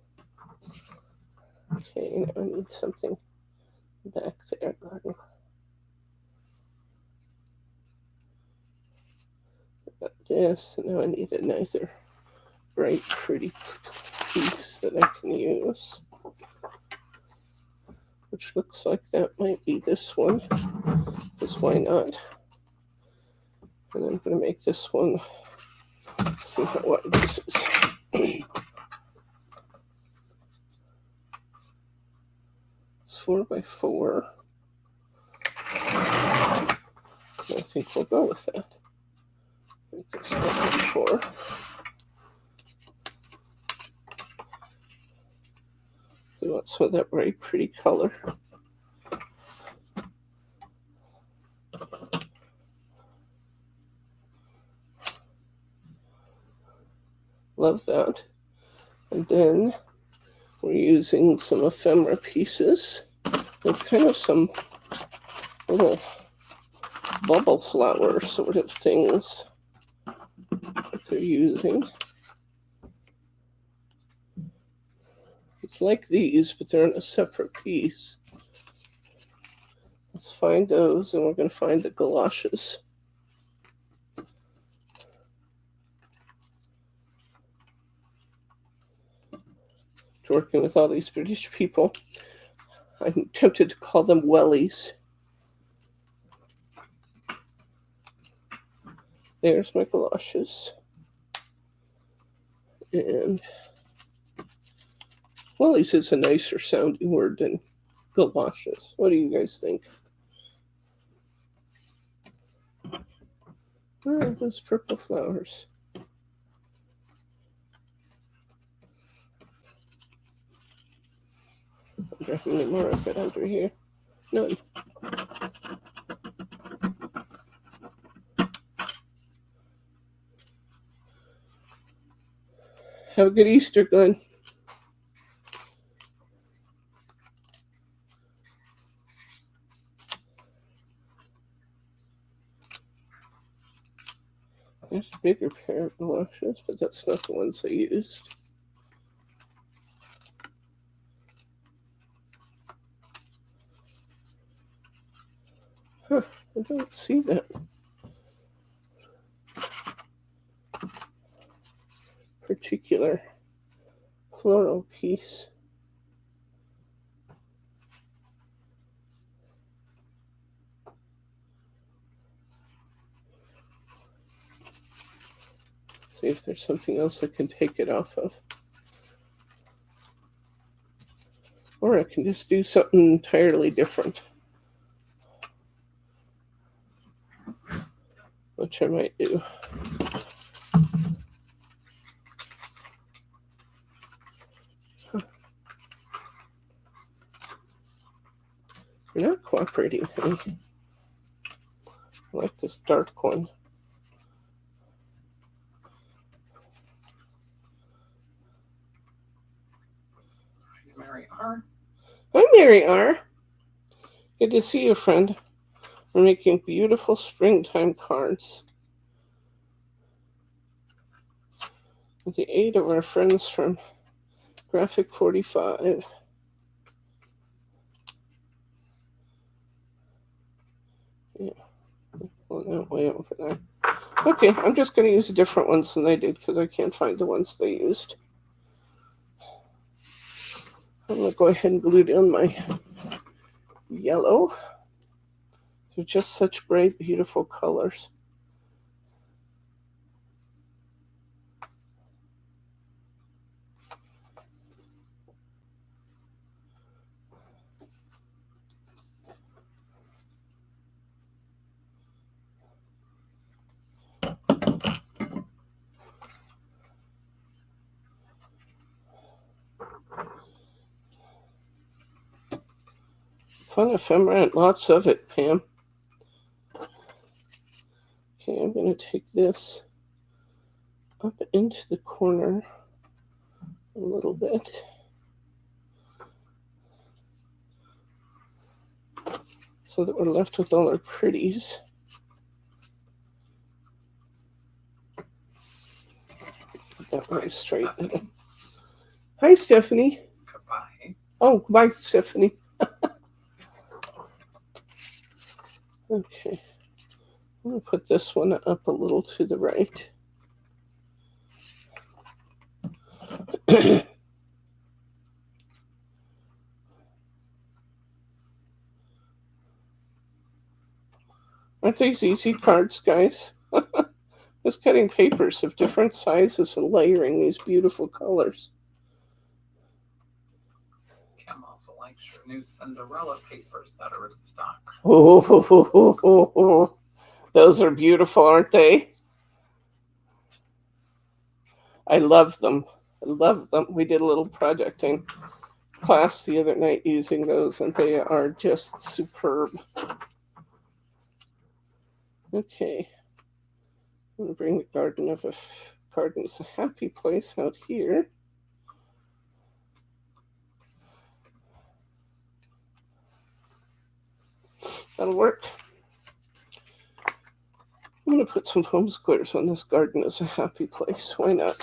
S1: Okay, now I need something back there. Got this, and now I need another bright, pretty piece that I can use, which looks like that might be this one, because why not? And I'm going to make this one, see how wide this is. It's 4 by 4. I think we'll go with that. Make this 4 by 4. So that's with that very pretty color. Love that. And then we're using some ephemera pieces. There's kind of some little bubble flower sort of things that they're using. It's like these, but they're in a separate piece. Let's find those, and we're going to find the galoshes. working with all these British people. I'm tempted to call them wellies. There's my galoshes. And wellies is a nicer sounding word than galoshes. What do you guys think? Oh, those purple flowers. I wonder how many more I've got under here. None. Have a good Easter, Glenn. There's a bigger pair of galoshes, but that's not the ones I used. Huh, I don't see that particular floral piece. See if there's something else I can take it off of. Or I can just do something entirely different. Which I might do. You're not cooperating, honey. I like this dark one.
S2: Mary R.
S1: Hi, Mary R. Good to see you, friend. We're making beautiful springtime cards with the aid of our friends from Graphic 45. Yeah, well, that way over there. Okay, I'm just going to use different ones than they did because I can't find the ones they used. I'm going to go ahead and glue down my yellow. They're just such bright, beautiful colors. Fun ephemera, lots of it, Pam. Okay, I'm going to take this up into the corner a little bit. So that we're left with all our pretties. That way straight. Hi, Stephanie.
S2: Goodbye.
S1: Oh, bye, Stephanie. Okay. I'm going to put this one up a little to the right. Aren't these easy cards, guys? Just cutting papers of different sizes and layering these beautiful colors.
S2: Kim also likes your new Cinderella papers that are in stock.
S1: Oh, those are beautiful, aren't they? I love them. I love them. We did a little project in class the other night using those, and they are just superb. Okay. I'm going to bring the Garden is a Happy Place out here. That'll work. I'm going to put some foam squares on this Garden is a Happy Place. Why not?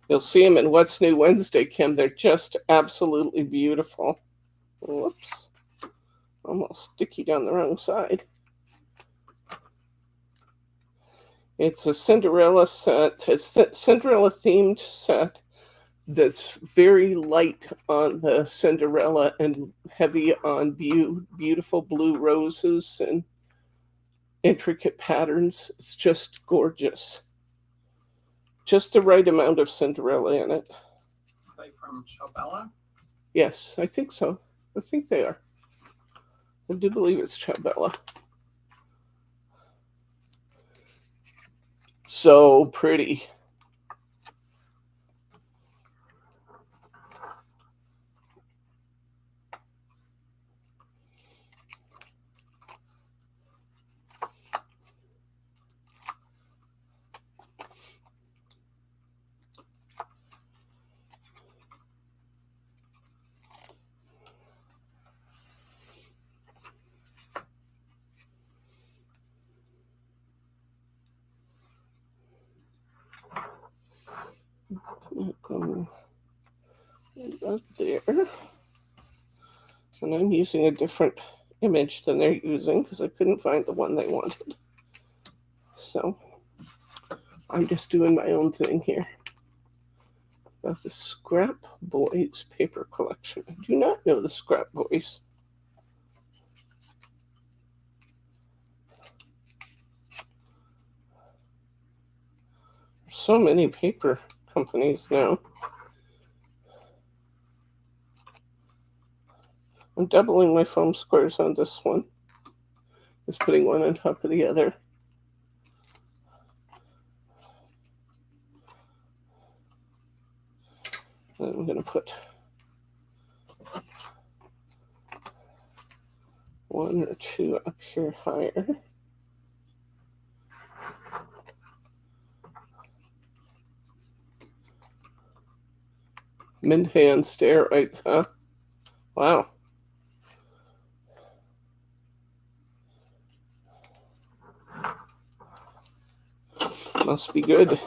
S1: You'll see them in What's New Wednesday, Kim. They're just absolutely beautiful. Whoops. Almost sticky down the wrong side. It's a Cinderella set, a Cinderella themed set that's very light on the Cinderella and heavy on beautiful blue roses and intricate patterns. It's just gorgeous. Just the right amount of Cinderella in it.
S2: Are they from Chabella?
S1: Yes, I think so. I think they are. I do believe it's Chabella. So pretty. Go up there. And I'm using a different image than they're using because I couldn't find the one they wanted. So I'm just doing my own thing here. About the Scrap Boys paper collection. I do not know the Scrap Boys. So many paper companies now. I'm doubling my foam squares on this one. Just putting one on top of the other. Then I'm going to put one or two up here higher. Mint-hand steroids, huh? Wow. Must be good.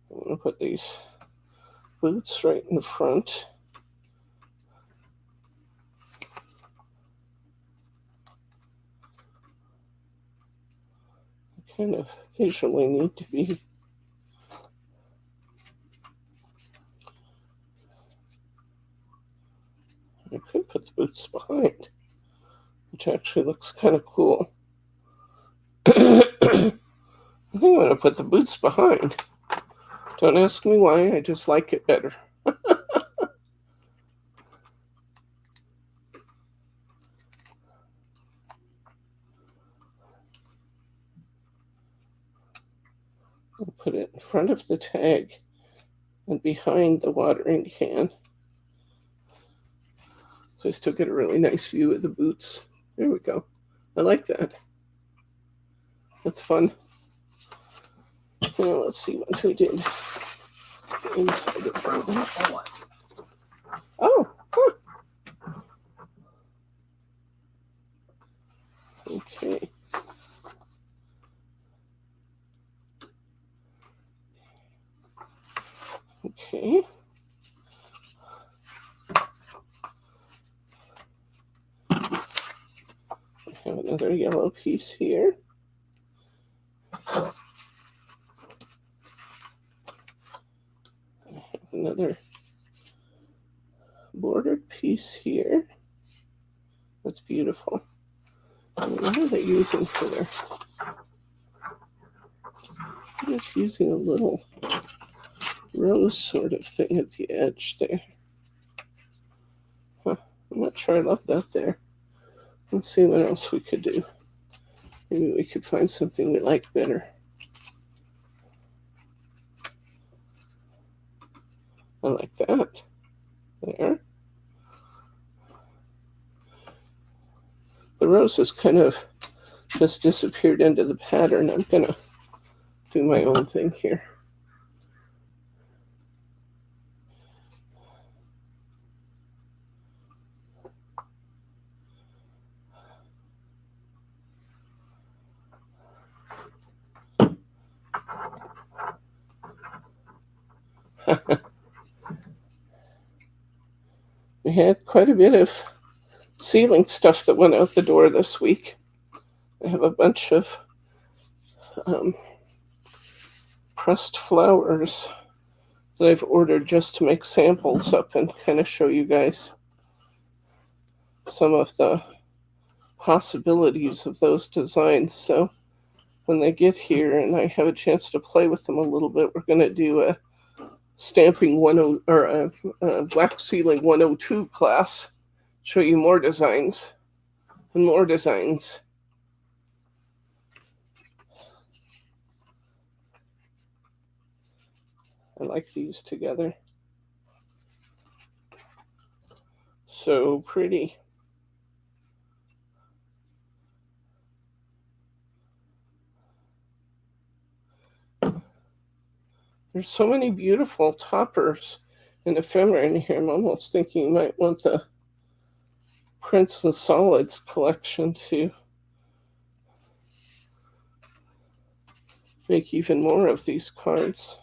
S1: I'm going to put these boots right in the front. I kind of visually need to be I could put the boots behind, which actually looks kind of cool. I think I'm going to put the boots behind. Don't ask me why, I just like it better. I'll put it in front of the tag and behind the watering can. So I still get a really nice view of the boots. There we go. I like that. That's fun. Now let's see what we did inside the front. Oh, huh. Okay. Okay. I have another yellow piece here. I have another bordered piece here. That's beautiful. And what are they using for their? I'm just using a little rose sort of thing at the edge there. Huh. I'm not sure I love that there. Let's see what else we could do. Maybe we could find something we like better. I like that. There. The rose has kind of just disappeared into the pattern. I'm going to do my own thing here. We had quite a bit of ceiling stuff that went out the door this week. I have a bunch of pressed flowers that I've ordered just to make samples up and kind of show you guys some of the possibilities of those designs. So when they get here and I have a chance to play with them a little bit, we're going to do a stamping 10 or a wax sealing 102 class. Show you more designs and more designs. I like these together. So pretty. There's so many beautiful toppers and ephemera in here. I'm almost thinking you might want the Prints and Solids collection to make even more of these cards.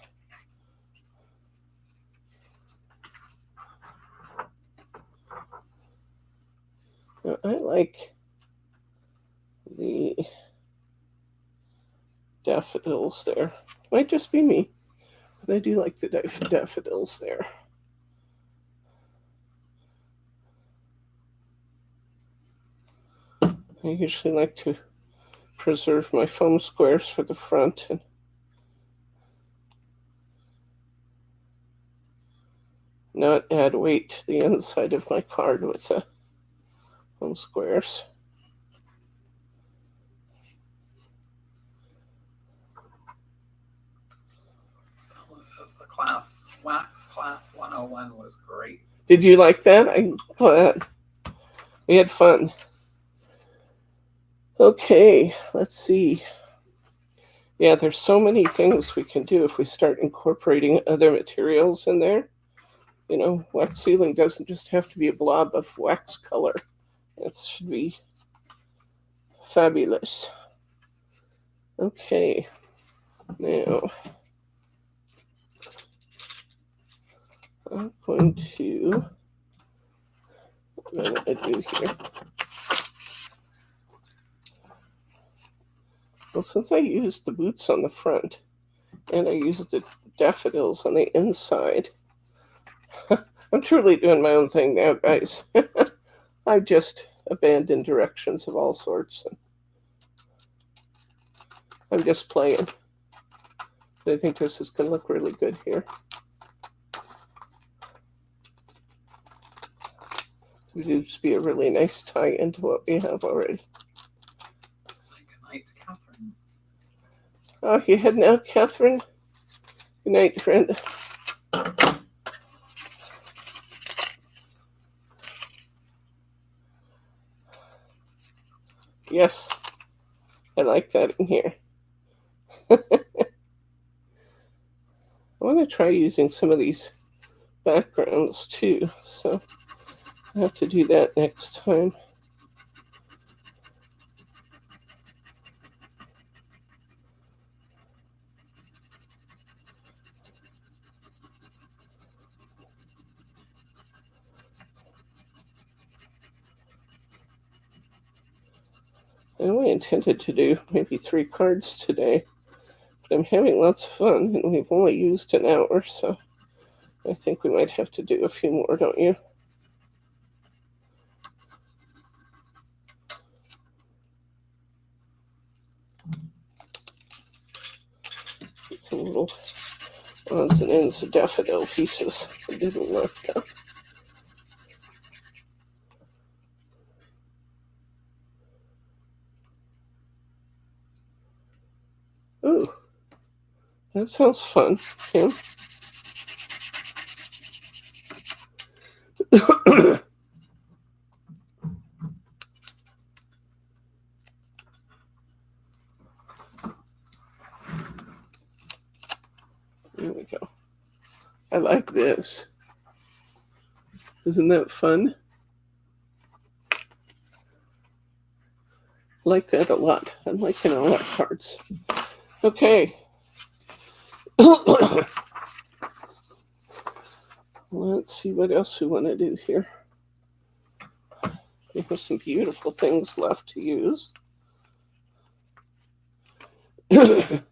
S1: Now, I like the daffodils there. Might just be me, but I do like the daffodils there. I usually like to preserve my foam squares for the front and not add weight to the inside of my card with the foam squares.
S2: Paula says the wax class 101 was great.
S1: Did you like that? I'm glad. We had fun. Okay, let's see. Yeah, there's so many things we can do if we start incorporating other materials in there. You know, wax sealing doesn't just have to be a blob of wax color. It should be fabulous. Okay, now I'm going to, what am I going to do here? Well, since I used the boots on the front and I used the daffodils on the inside, I'm truly doing my own thing now, guys. I just abandoned directions of all sorts. I'm just playing. But I think this is going to look really good here. It would just be a really nice tie into what we have already.
S2: Good night, Catherine.
S1: Oh, you heading out, Catherine? Good night, friend. Yes, I like that in here. I want to try using some of these backgrounds too, so I have to do that next time. I only intended to do maybe 3 cards today, but I'm having lots of fun, and we've only used an hour, so I think we might have to do a few more, don't you? Some little odds and ends of daffodil pieces that didn't work out. Ooh, that sounds fun, Kim. There we go. I like this. Isn't that fun? I like that a lot. I'm liking all our cards. Okay. Let's see what else we want to do here. We have some beautiful things left to use. Love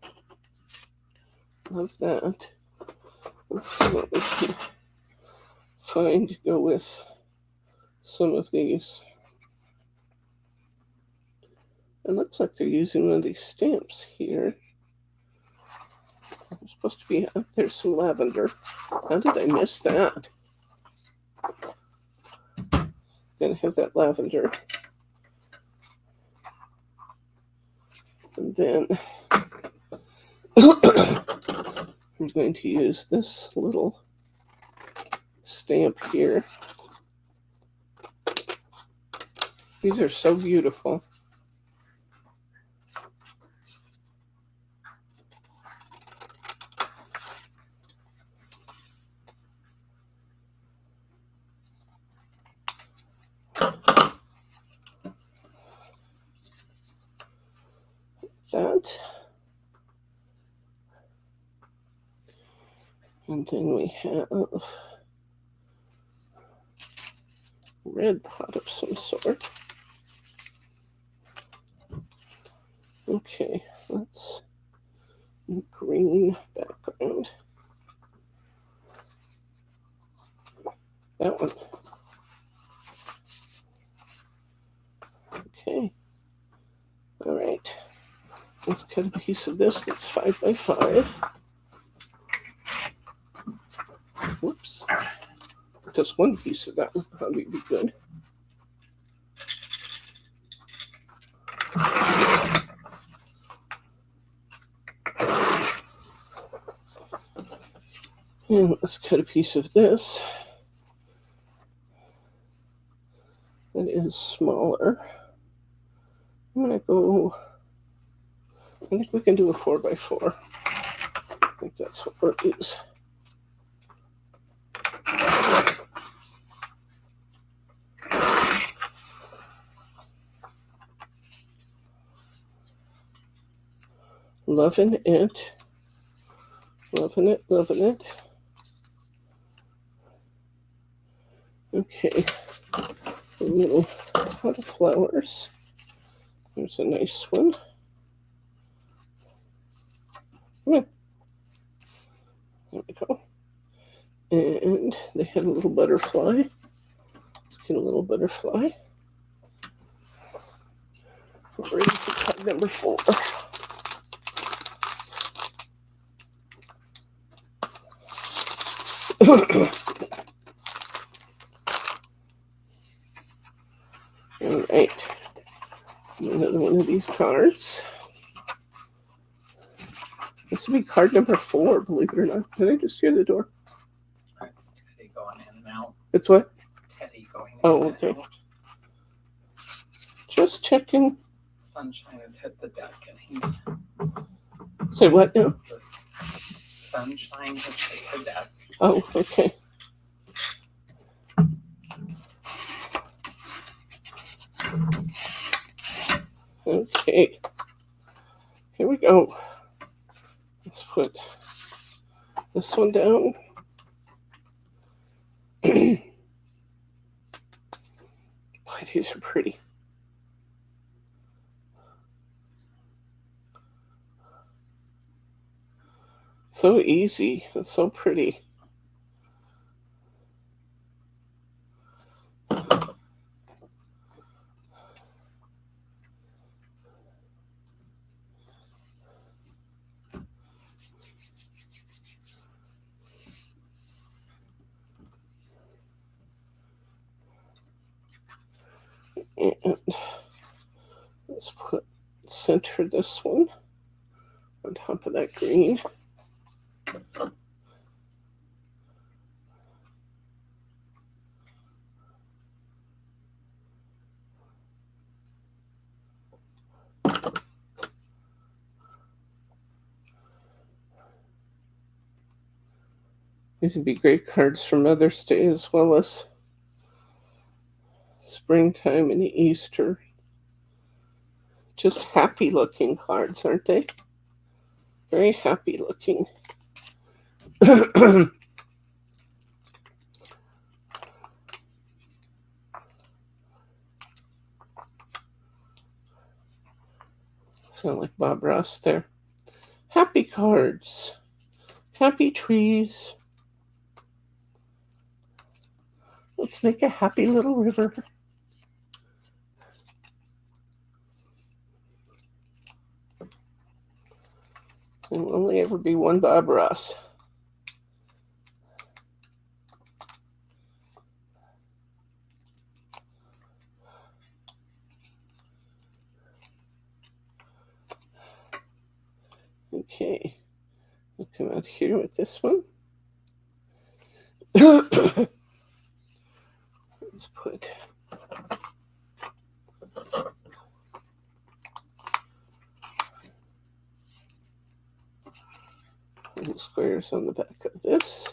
S1: that. Let's see what we can find to go with some of these. It looks like they're using one of these stamps here. There's supposed to be, there's some lavender. How did I miss that? Gonna have that lavender. And then I'm going to use this little stamp here. These are so beautiful. That. And then we have red pot of some sort. Okay, let's green background. That one. Okay. All right. Let's cut a piece of this that's 5 by 5. Whoops. Just one piece of that would probably be good. And let's cut a piece of this that is smaller. I'm gonna go, I think we can do a 4 by 4. I think that's what we'll use. Loving it. Loving it, loving it. Okay, a little pot of flowers. There's a nice one. Come on. There we go. And they had a little butterfly. Let's get a little butterfly. We're ready for card number 4. All right. Another one of these cards. This will be card number 4, believe it or not. Did I just hear the door?
S2: It's Teddy going in and out.
S1: It's what?
S2: Teddy going in
S1: Oh,
S2: and
S1: okay.
S2: out.
S1: Just checking.
S2: Sunshine has hit the deck and he's
S1: Say what now?
S2: the sunshine has hit the deck.
S1: Oh, okay. Okay. Here we go. Let's put this one down. Boy, these are pretty. So easy and so pretty. And let's center this one on top of that green. These would be great cards for Mother's Day as well as springtime and Easter. Just happy looking cards, aren't they? Very happy looking. Sound like Bob Ross there. happy cards, happy trees. Let's make a happy little river. There will only ever be one Bob Ross. Okay, I'll come out here with this one. Let's put little squares on the back of this.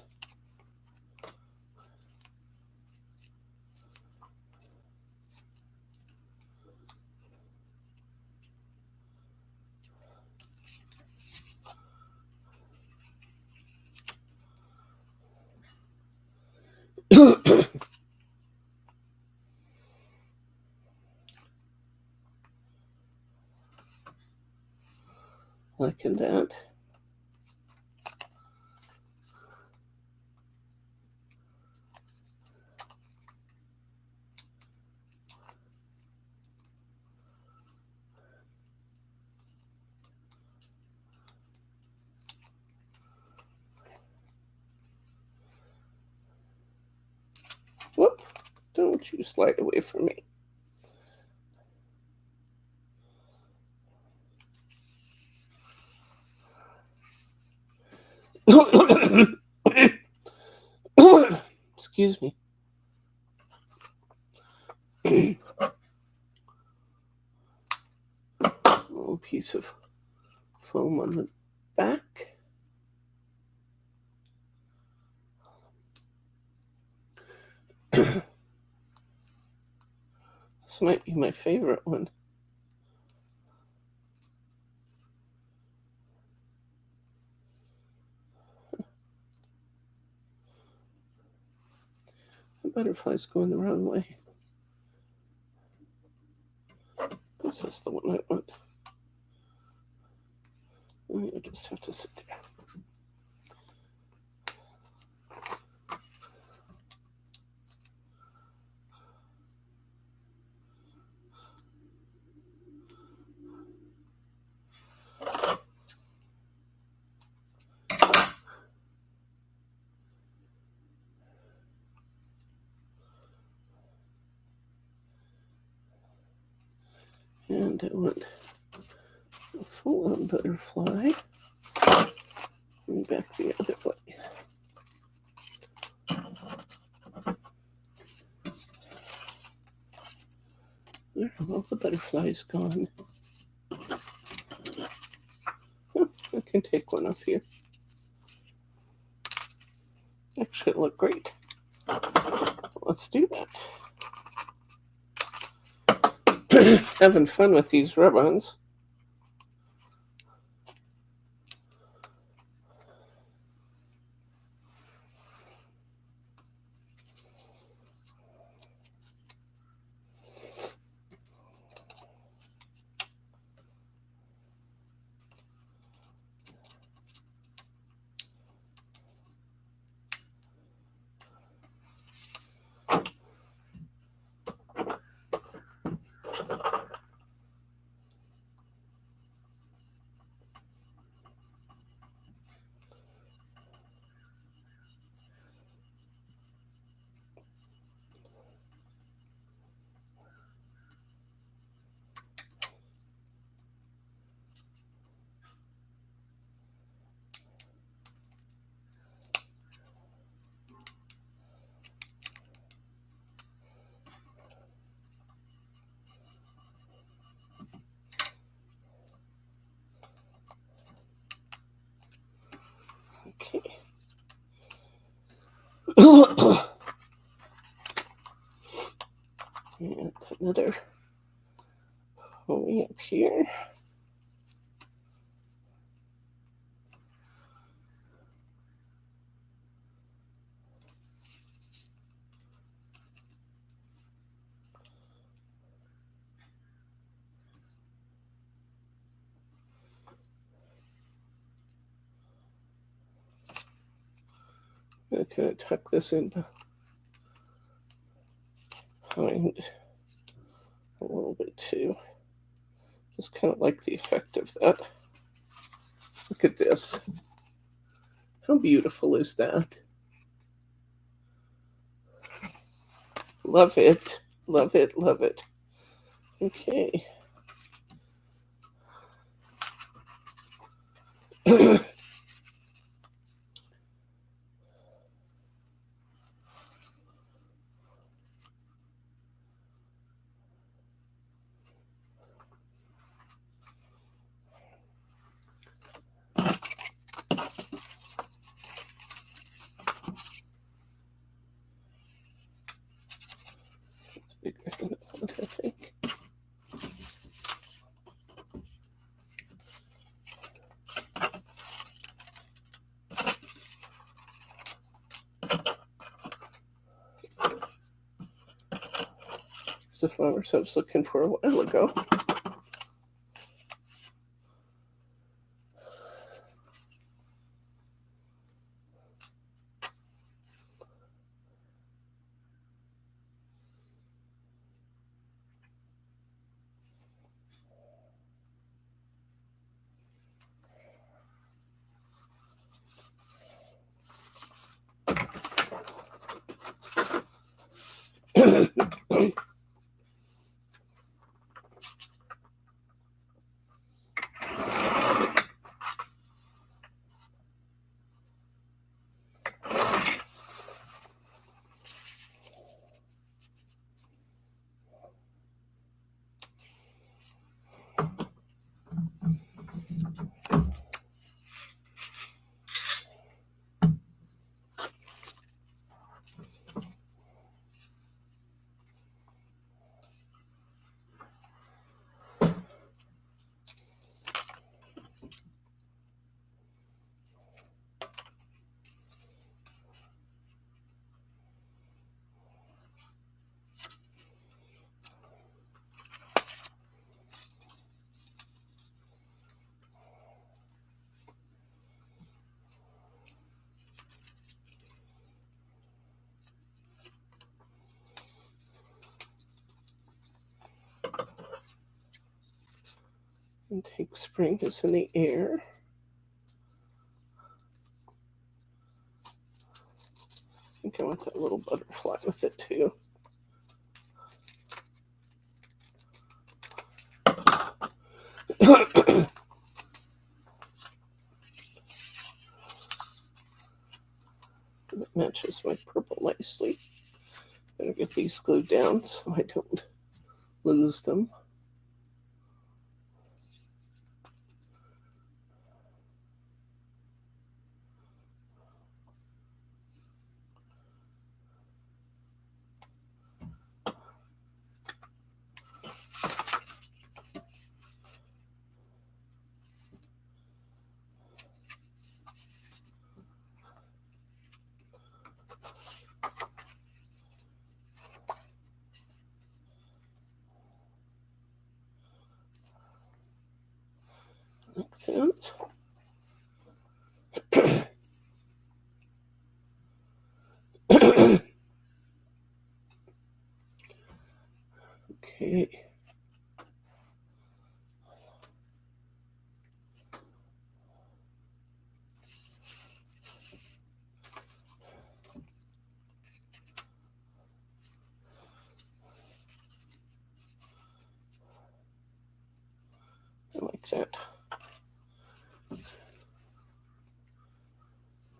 S1: Liking that. Whoop, don't you slide away from me. Excuse me. A little piece of foam on the back. This might be my favorite one. The butterfly's going the wrong way. This is the one I want. You just have to sit there. And I want a full-on butterfly. And back the other way. There, all the butterflies gone. Oh, I can take one up here. Actually, it looked great. Let's do that. Having fun with these rub-ons. Okay. And another pony up here. kind of tuck this in behind a little bit too. Just kind of like the effect of that. Look at this. How beautiful is that? Love it. Love it. Love it. Okay. It's bigger than I want, I think. The flowers I was looking for a while ago. And take spring is in the air. I think I want that little butterfly with it too. That matches my purple nicely. Better get these glued down so I don't lose them. Like that. Okay. I like that.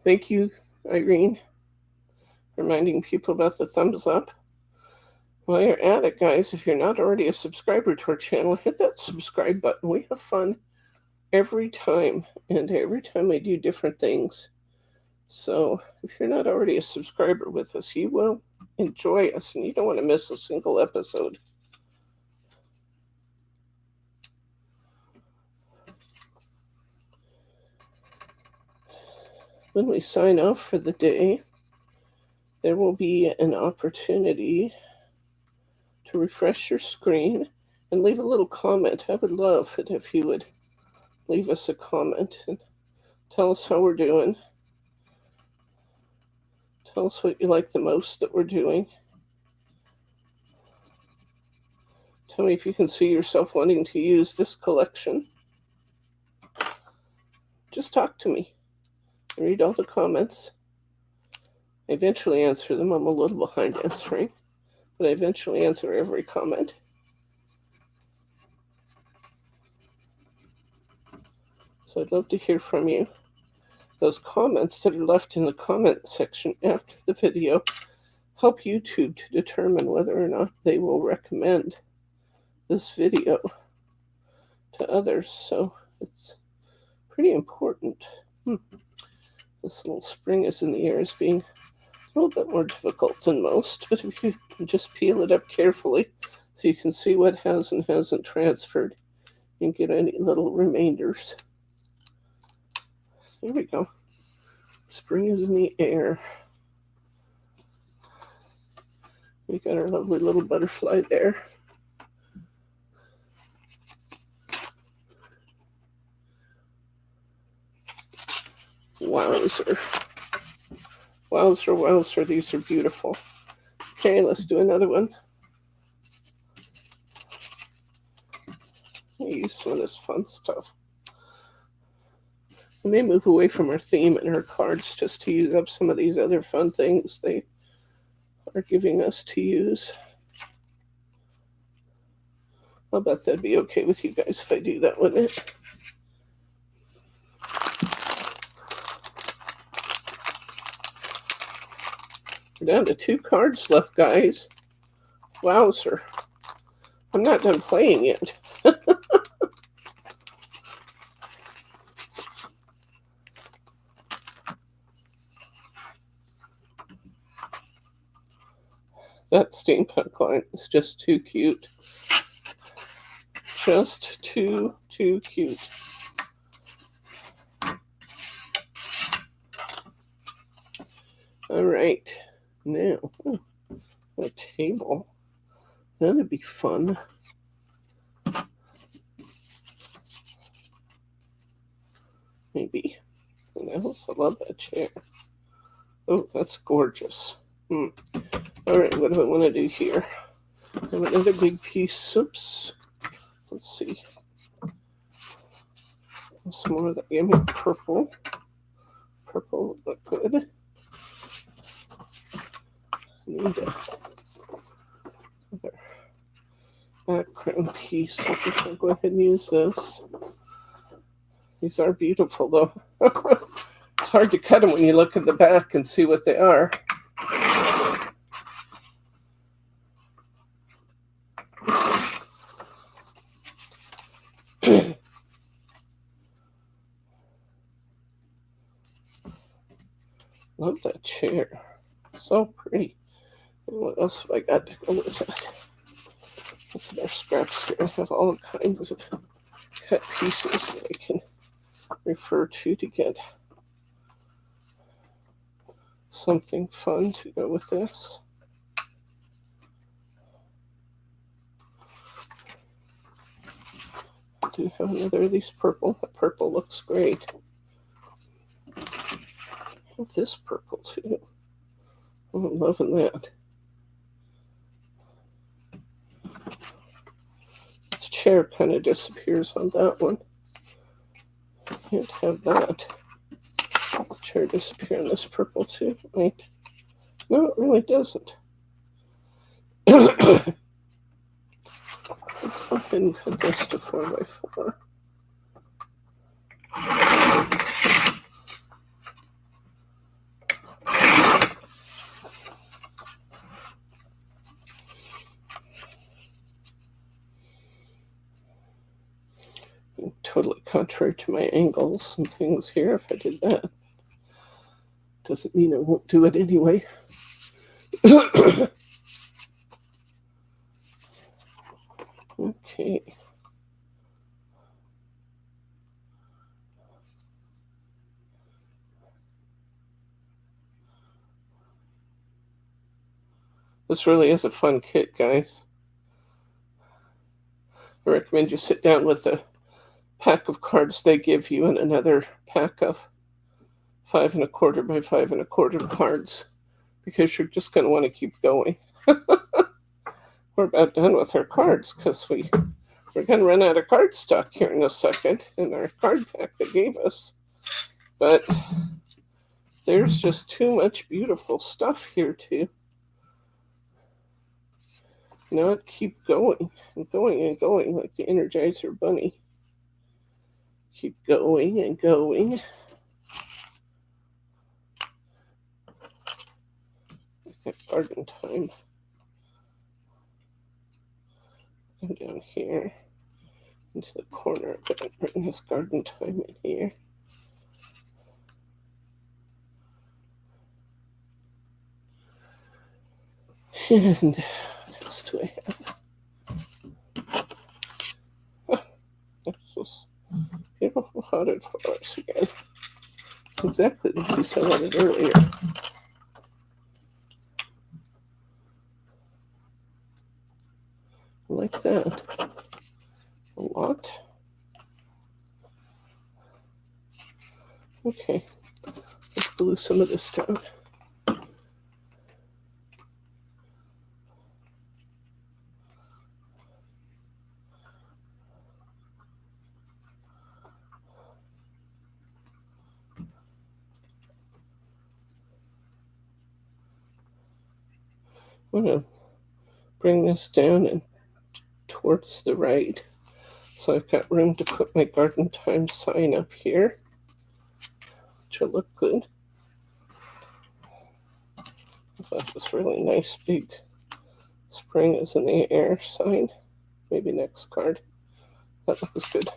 S1: Thank you, Irene, reminding people about the thumbs up. While you're at it, guys, if you're not already a subscriber to our channel, hit that subscribe button. We have fun every time, and every time we do different things. So if you're not already a subscriber with us, you will enjoy us, and you don't want to miss a single episode. When we sign off for the day, there will be an opportunity to refresh your screen and leave a little comment. I would love it if you would leave us a comment and tell us how we're doing. Tell us what you like the most that we're doing. Tell me if you can see yourself wanting to use this collection. Just talk to me. I read all the comments. I eventually answer them. I'm a little behind answering, but I eventually answer every comment. So I'd love to hear from you. Those comments that are left in the comment section after the video help YouTube to determine whether or not they will recommend this video to others. So it's pretty important. This little spring is in the air as being a little bit more difficult than most, but if you just peel it up carefully so you can see what has and hasn't transferred and get any little remainders. There we go. Spring is in the air. We got our lovely little butterfly there. Wowzer. Wowzer, wowzer, these are beautiful. Okay, let's do another one. I use some of this fun stuff. We may move away from our theme and our cards just to use up some of these other fun things they are giving us to use. I'll bet that'd be okay with you guys if I do that, wouldn't it? We're down to 2 cards left, guys. Wowzer. I'm not done playing yet. That steampunk line is just too cute. Just too cute. All right. Now, a table. That'd be fun. Maybe. And I also love that chair. Oh, that's gorgeous. All right, what do I want to do here? I have another big piece. Oops. Let's see. Some more of that yummy purple. Purple would look good. I need another background piece. I think I'll go ahead and use this. These are beautiful, though. It's hard to cut them when you look at the back and see what they are. Love that chair. So pretty. And what else have I got to go with that? Look at our scraps here. I have all kinds of cut pieces that I can refer to get something fun to go with this. I do have another of these purple. The purple looks great. I have this purple too. Oh, I'm loving that. This chair kind of disappears on that one. Can't have that. Chair disappear on this purple too. Wait. No, it really doesn't. Let's go ahead and cut this to 4x4. Totally contrary to my angles and things here if I did that. Doesn't mean I won't do it anyway. Okay. This really is a fun kit, guys. I recommend you sit down with the pack of cards they give you and another pack of 5 1/4 by 5 1/4 cards because you're just going to want to keep going. We're about done with our cards because we're going to run out of card stock here in a second in our card pack they gave us. But there's just too much beautiful stuff here to not keep going and going and going like the Energizer Bunny. Keep going and going. Like that garden time. Come down here into the corner of it. Bring this garden time in here. And what else do I have? Oh, there's those beautiful potted flowers again. Exactly like you said it earlier. I like that a lot. Okay, let's glue some of this down. I'm going to bring this down and towards the right. So I've got room to put my garden time sign up here, which will look good. That's this really nice big spring is in the air sign. Maybe next card. That looks good.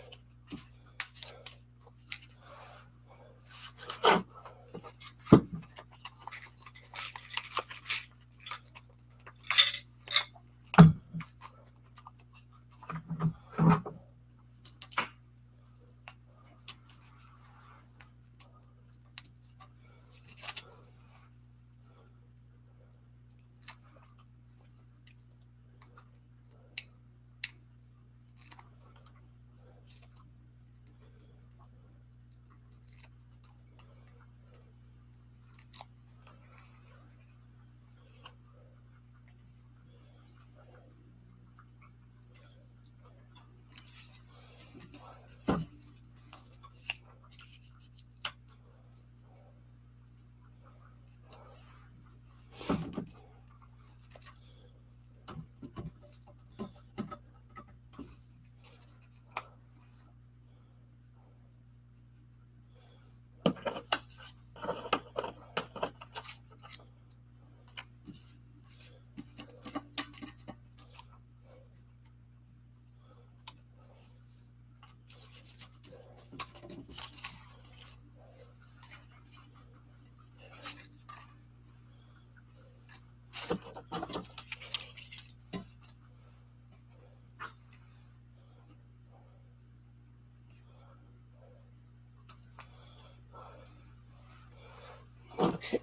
S1: Okay.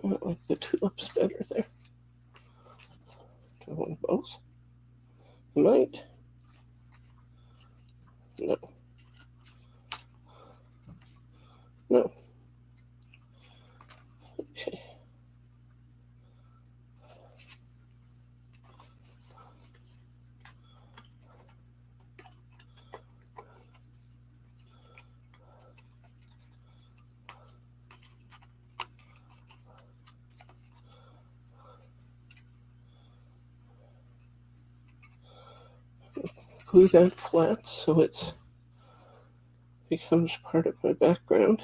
S1: I like the tulips better there. Do I want both? I might. No. No. Okay. Glue that flat so it becomes part of my background.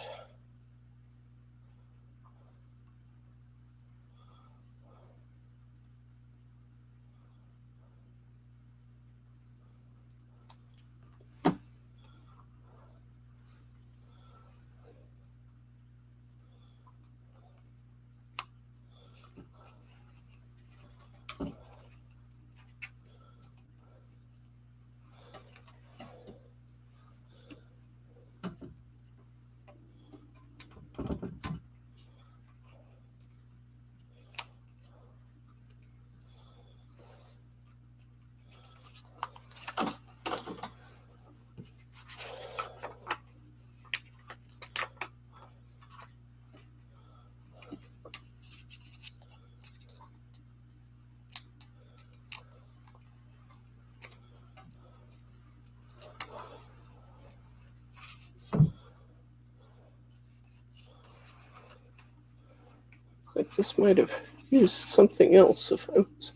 S1: This might have used something else if I was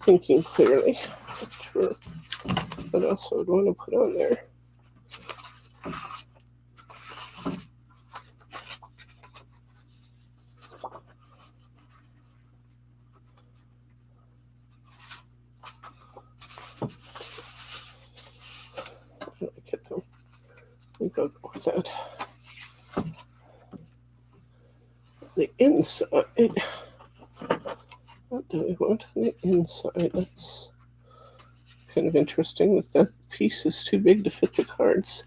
S1: thinking clearly. Not sure what else I would want to put on there. I get them. We go with that. The inside. What do we want on the inside? That's kind of interesting that that piece is too big to fit the cards.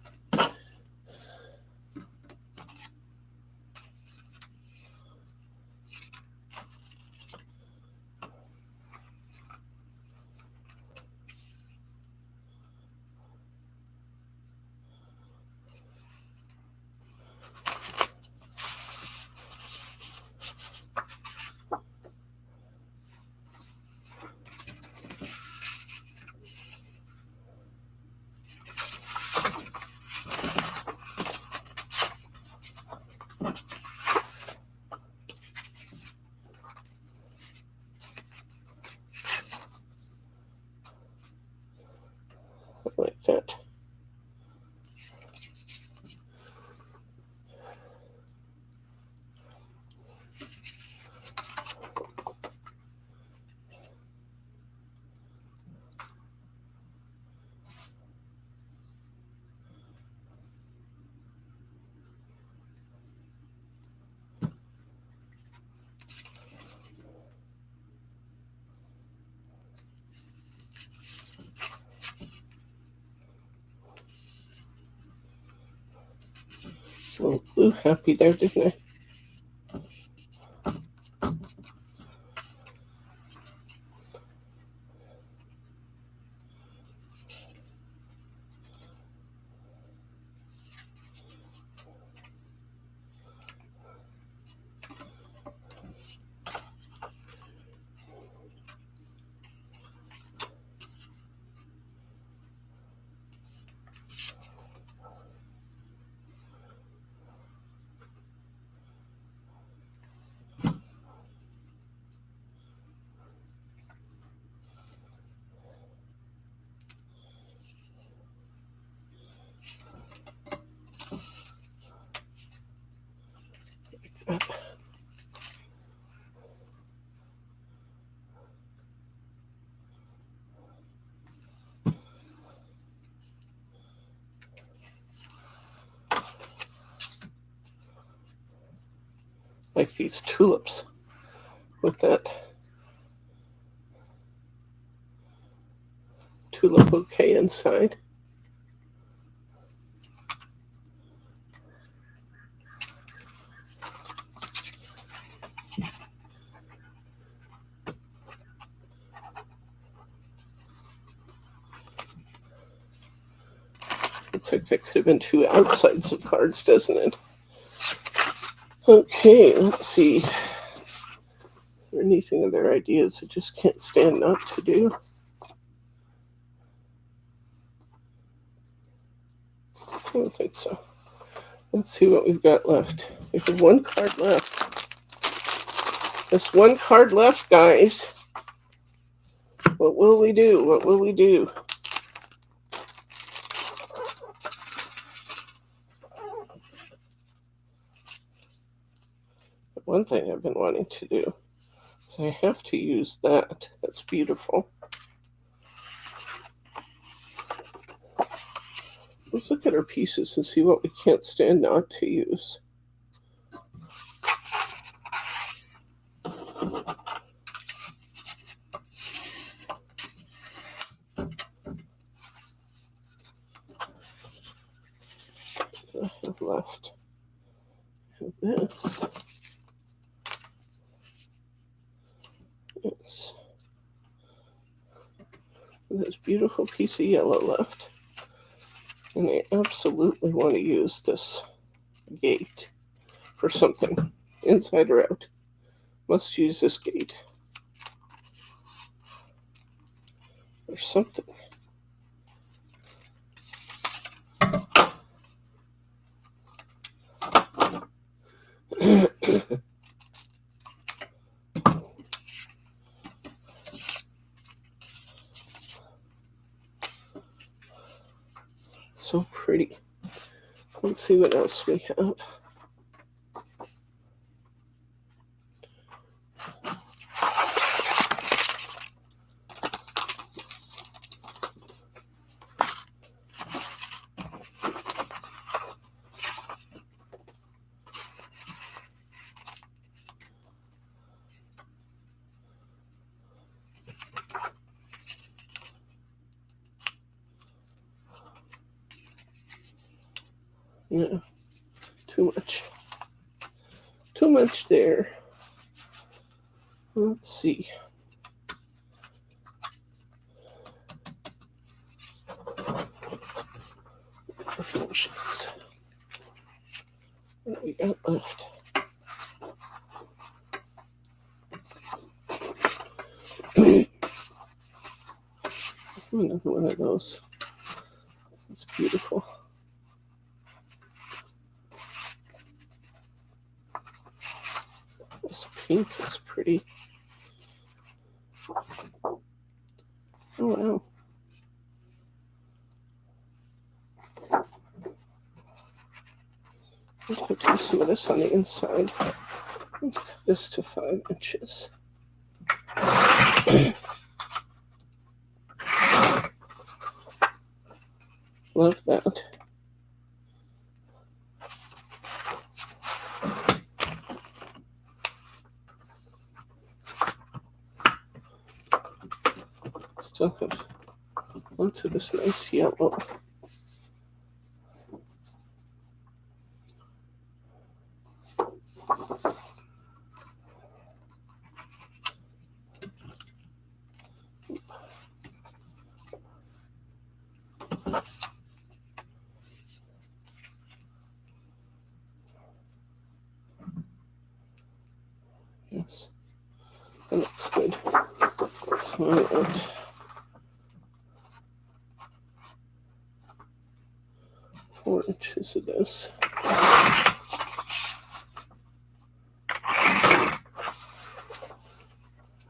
S1: Like that. A little blue happy there, didn't I? Like that. Like these tulips with that tulip bouquet inside. Looks like that could have been two outsides of cards, doesn't it? Okay, let's see. Is there anything other ideas I just can't stand not to do? I don't think so. Let's see what we've got left. We have one card left. Just one card left, guys. What will we do? What will we do? One thing I've been wanting to do is I have to use that. That's beautiful. Let's look at our pieces and see what we can't stand not to use. What do I have left? I have this. Yes. This beautiful piece of yellow left. And I absolutely want to use this gate for something, inside or out. Must use this gate or something. So pretty. Let's see what else we have. Yeah, too much. Too much there. Let's see. Proportions. What do we got left? Another one of those. It's beautiful. This pink is pretty. Oh, wow. Let's put some of this on the inside. Let's cut this to 5 inches. Love that. Still have lots of this nice yellow. Yes, that looks good. Smile out. 4 inches of this.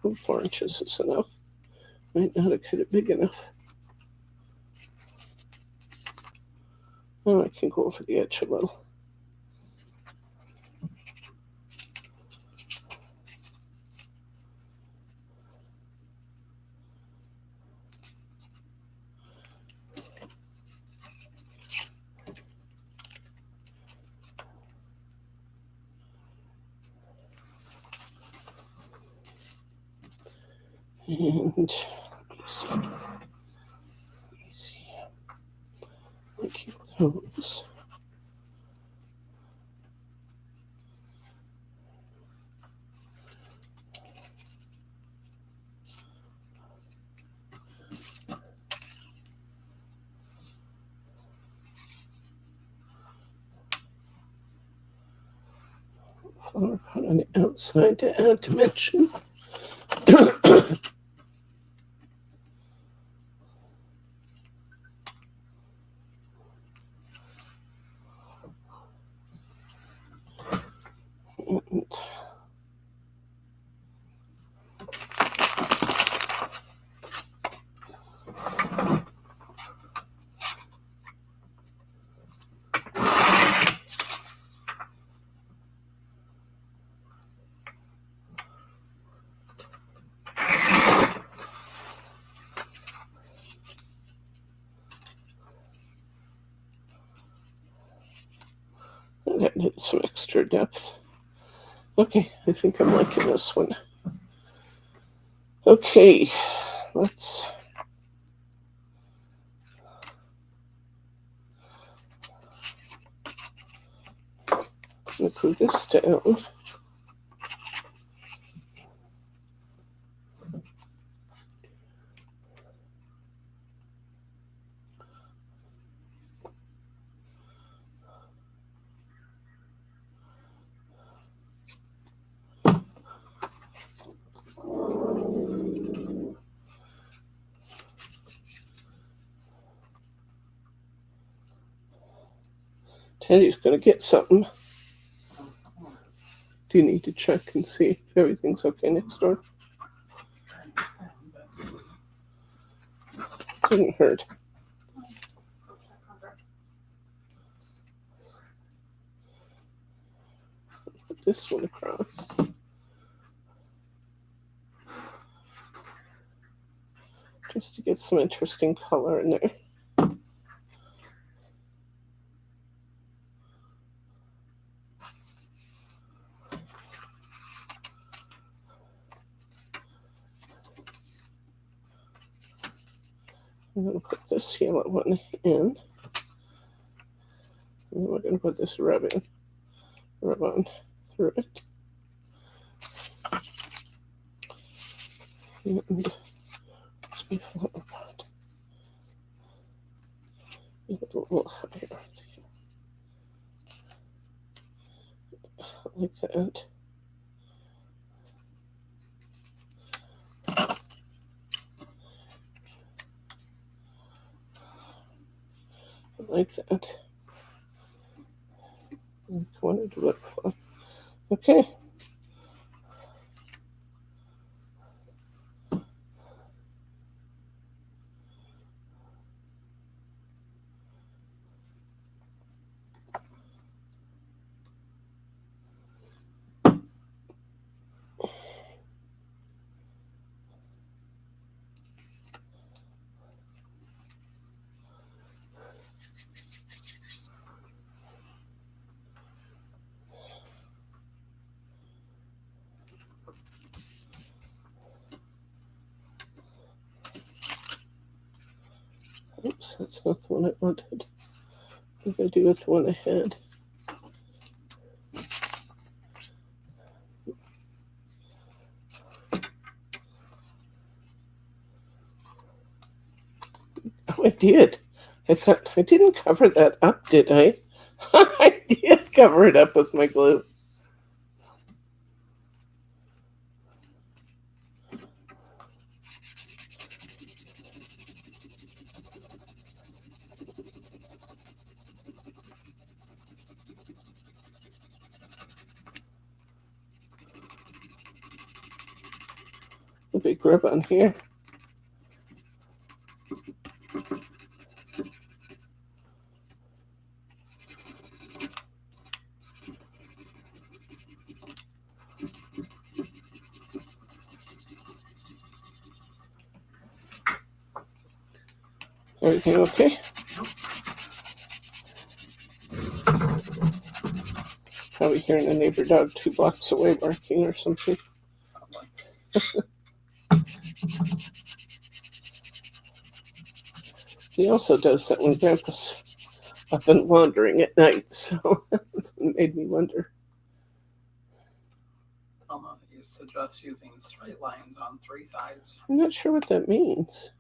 S1: Oh, 4 inches is enough. Might not have cut it big enough. Oh, I can go over the edge a little. And let me see. I keep those. Flower pot on the outside to add dimension. And that did some extra depth. Okay, I think I'm liking this one. Okay, let's put this down. Teddy's gonna get something. Do you need to check and see if everything's okay next door? Didn't hurt. this one across. Just to get some interesting color in there. I'm going to put this yellow one in. And then we're going to put this rub on through it. And let's be flower pot. A little higher. Like that. Like that. I wanted to look for. Okay. Oops, that's not the one I wanted. What did I do with the one I had? Oh, I did. I thought I didn't cover that up, did I? I did cover it up with my glue. A big rub on here. Everything okay? Probably hearing a neighbor dog 2 blocks away barking or something. He also does that when Grandpa's up and wandering at night, so that's what made me wonder.
S2: Thelma used to just using straight lines on 3 sides.
S1: I'm not sure what that means.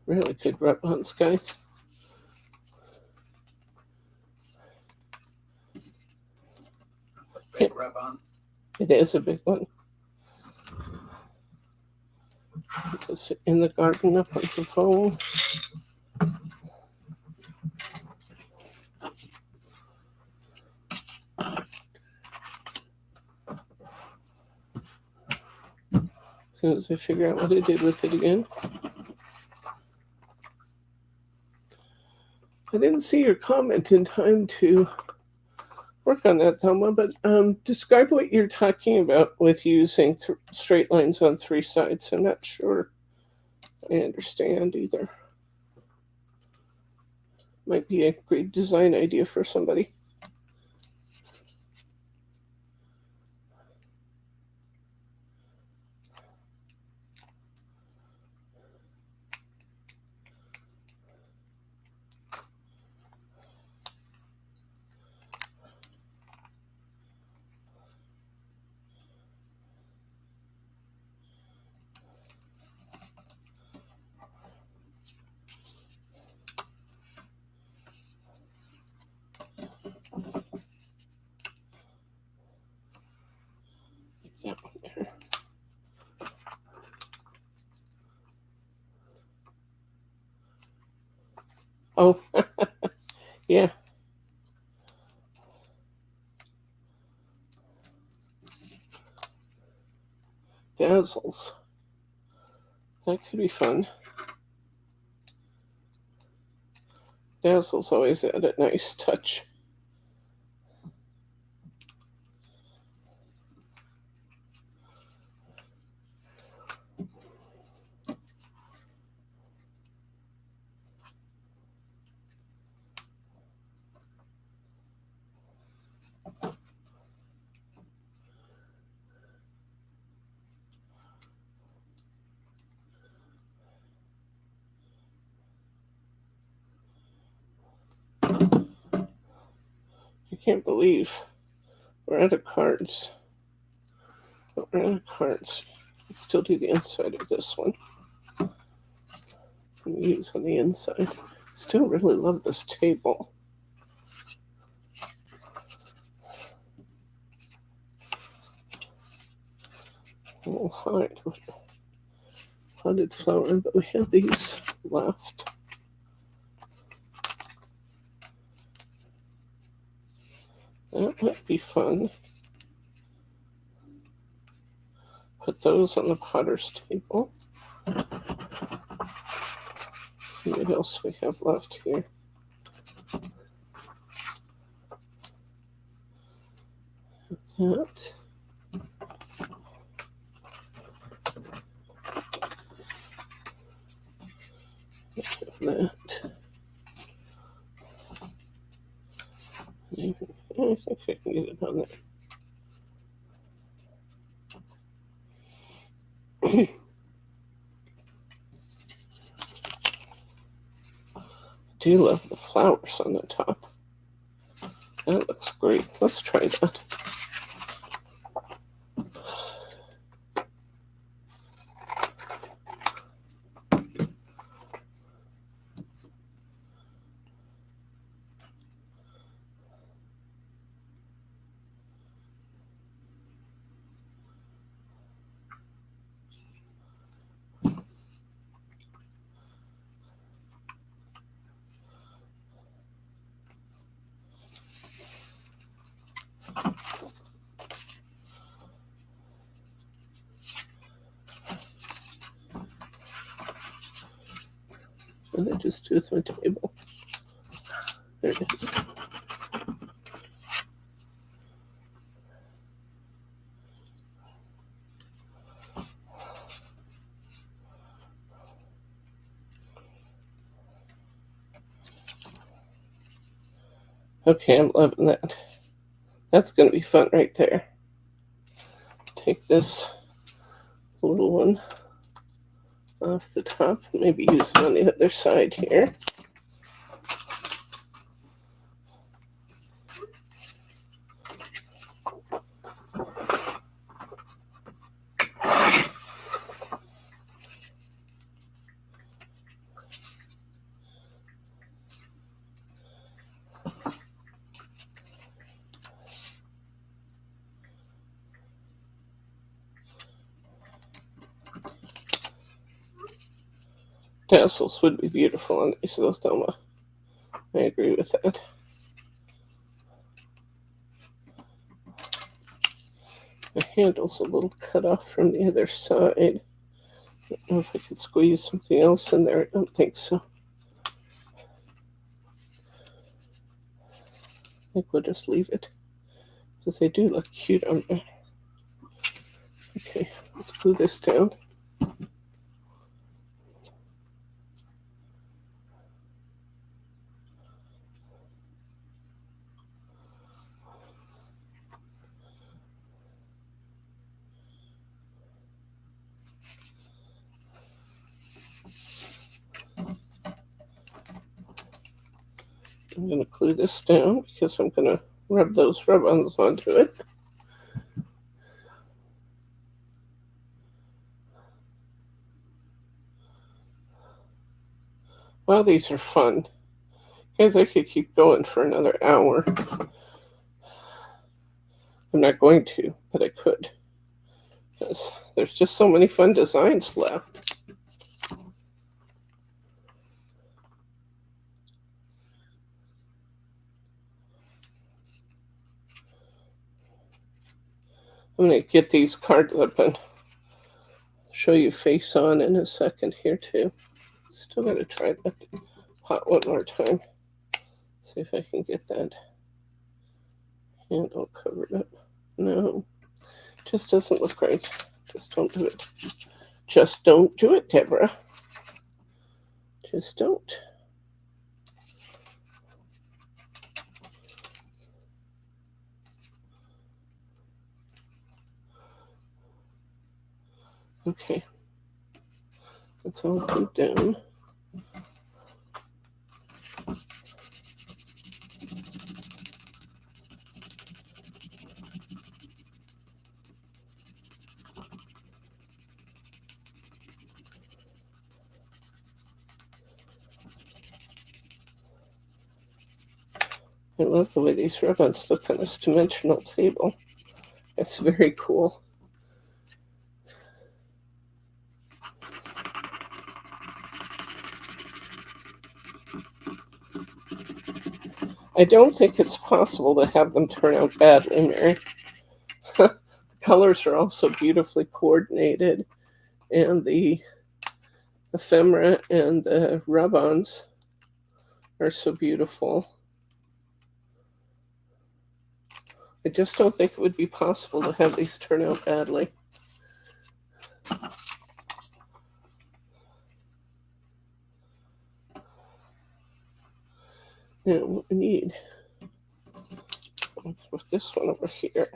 S1: Really good rub-ons, guys.
S2: That's a big rub on.
S1: It is a big one. Just in the garden up on the phone. As soon as I figure out what I did with it again. I didn't see your comment in time to work on that, Thelma, but describe what you're talking about with using straight lines on 3 sides. I'm not sure I understand either. Might be a great design idea for somebody. Oh, yeah. Dazzles. That could be fun. Dazzles always add a nice touch. I can't believe we're out of cards. But we're out of cards. Let's still do the inside of this one. And use on the inside. Still really love this table. We'll hide potted flower, but we have these left. That might be fun. Put those on the potter's table. See what else we have left here. That. That. I think I can get it on there. I do love the flowers on the top. That looks great. Let's try that. And I just do it on the table. There it is. Okay, I'm loving that. That's going to be fun right there. Take this little one off the top, maybe use it on the other side here. Tassels would be beautiful on these, though, Thelma. I agree with that. The handle's a little cut off from the other side. I don't know if I could squeeze something else in there. I don't think so. I think we'll just leave it, because they do look cute on there. Okay, let's glue this down. I'm going to glue this down because I'm going to rub those rub-ons onto it. Wow, these are fun. Guys, I could keep going for another hour. I'm not going to, but I could. Because there's just so many fun designs left. I'm going to get these card lip and show you face on in a second here too. Still got to try that pot one more time. See if I can get that handle covered up. No, just doesn't look right. Just don't do it. Just don't do it, Deborah. Just don't. Okay. That's all put down. I love the way these ribbons look on this dimensional table. It's very cool. I don't think it's possible to have them turn out badly, Mary. The colors are also beautifully coordinated, and the ephemera and the rub-ons are so beautiful. I just don't think it would be possible to have these turn out badly. Now what we need, let's put this one over here,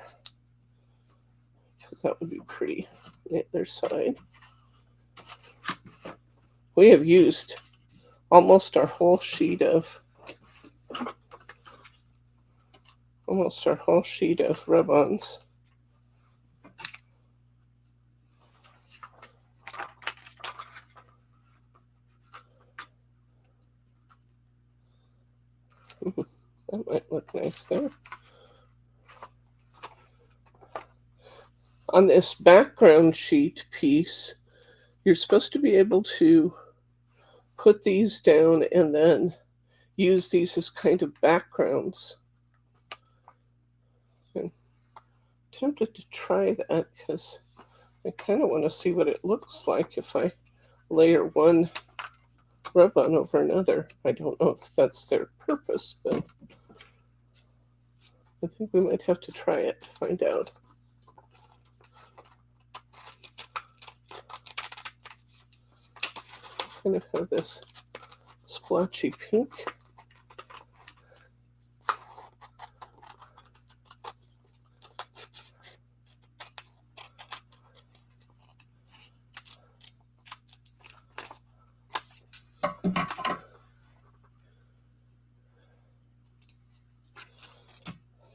S1: because that would be pretty on the other side. We have used almost our whole sheet of rub-ons. That might look nice there. On this background sheet piece, you're supposed to be able to put these down and then use these as kind of backgrounds. I'm tempted to try that because I kind of want to see what it looks like if I layer one rub-on over another. I don't know if that's their purpose, but I think we might have to try it to find out. Kind of have this splotchy pink.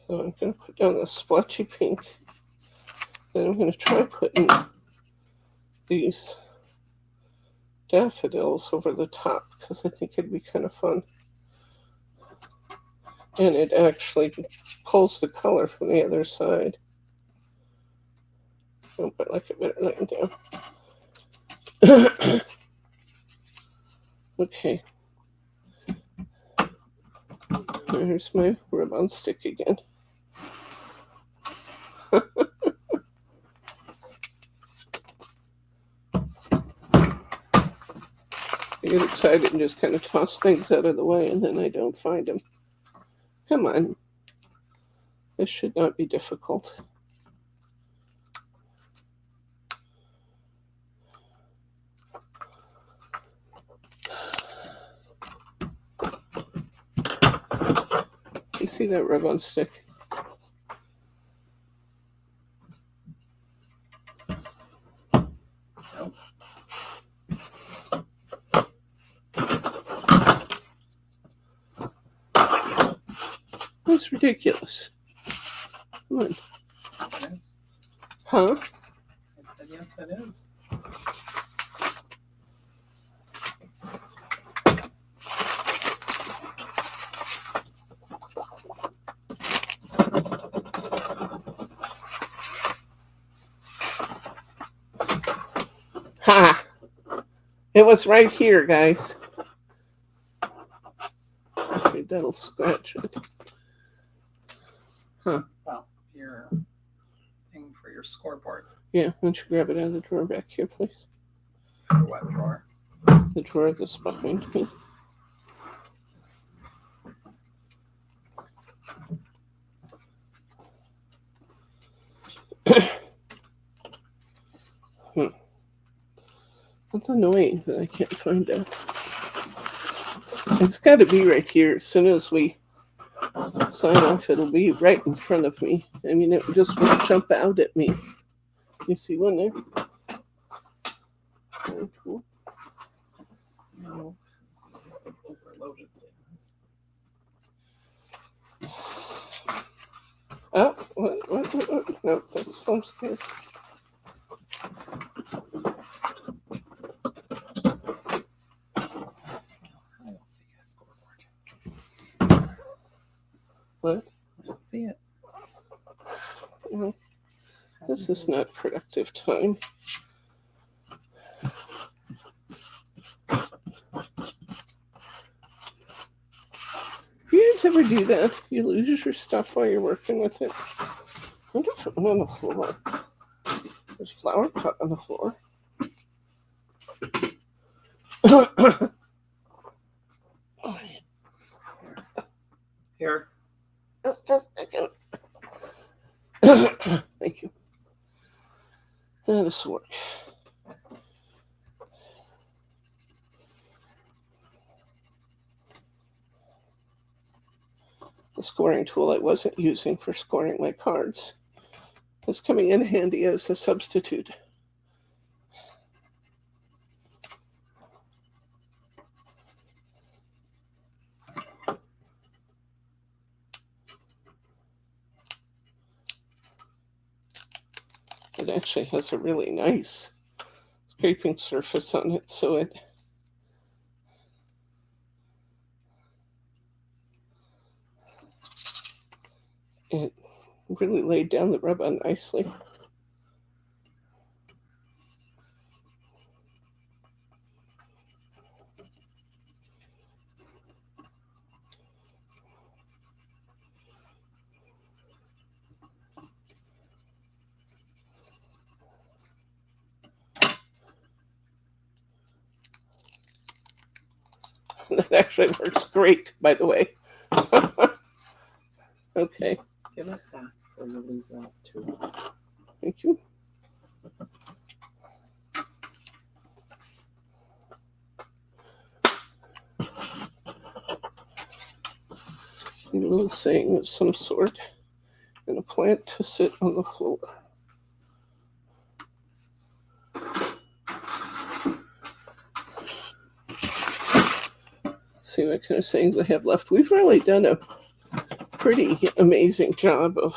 S1: So I'm going to put down the splotchy pink. Then I'm going to try putting these daffodils over the top because I think it'd be kind of fun. And it actually pulls the color from the other side. Oh, I like it better laying down. Okay. There's my rub-on stick again. I get excited and just kind of toss things out of the way, and then I don't find them. Come on. This should not be difficult. You see that rub-on stick?
S2: Nope.
S1: That's ridiculous. Come on.
S2: Yes, it is.
S1: Huh?
S2: I said yes, it is.
S1: Ha! It was right here, guys. Okay, that'll scratch it.
S2: Well, your thing for your scoreboard.
S1: Yeah, why don't you grab it out of the drawer back here, please?
S2: The what drawer?
S1: The drawer that's behind me. That's annoying that I can't find that. It's got to be right here. As soon as we sign off, it'll be right in front of me. I mean, it just won't jump out at me. You see one there? Very cool.
S2: No. Some overloaded things.
S1: Oh, what? No, that's foam scared.
S2: I don't see a scoreboard.
S1: What?
S2: I don't see it.
S1: Well, this is not productive time. Do you guys ever do that? You lose your stuff while you're working with it? I wonder if it went on the floor. There's flour cut on the floor. Oh,
S2: Here.
S1: just a second. Thank you. This will work. The scoring tool I wasn't using for scoring my cards is coming in handy as a substitute. It actually has a really nice scraping surface on it, so it really laid down the rub-on nicely. That actually works great, by the way. Okay,
S2: Give it back or you lose that too.
S1: thank you. A little saying of some sort, and a plant to sit on the floor. Let's see what kind of sayings I have left. We've really done a pretty amazing job of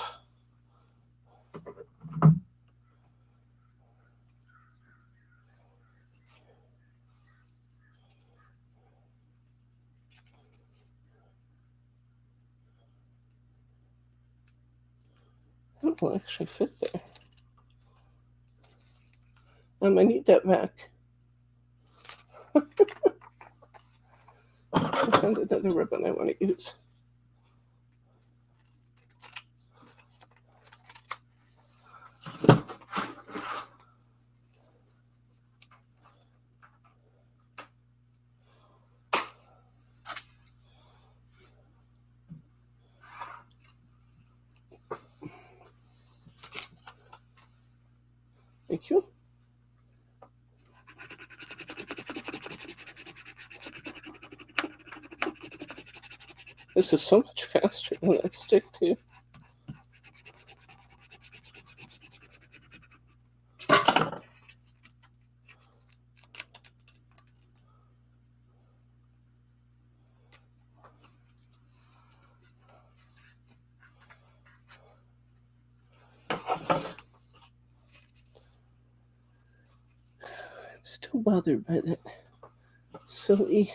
S1: it will actually fit there. I need that back. I found another ribbon I want to use. Thank you. This is so much faster than that stick too. I'm still bothered by that silly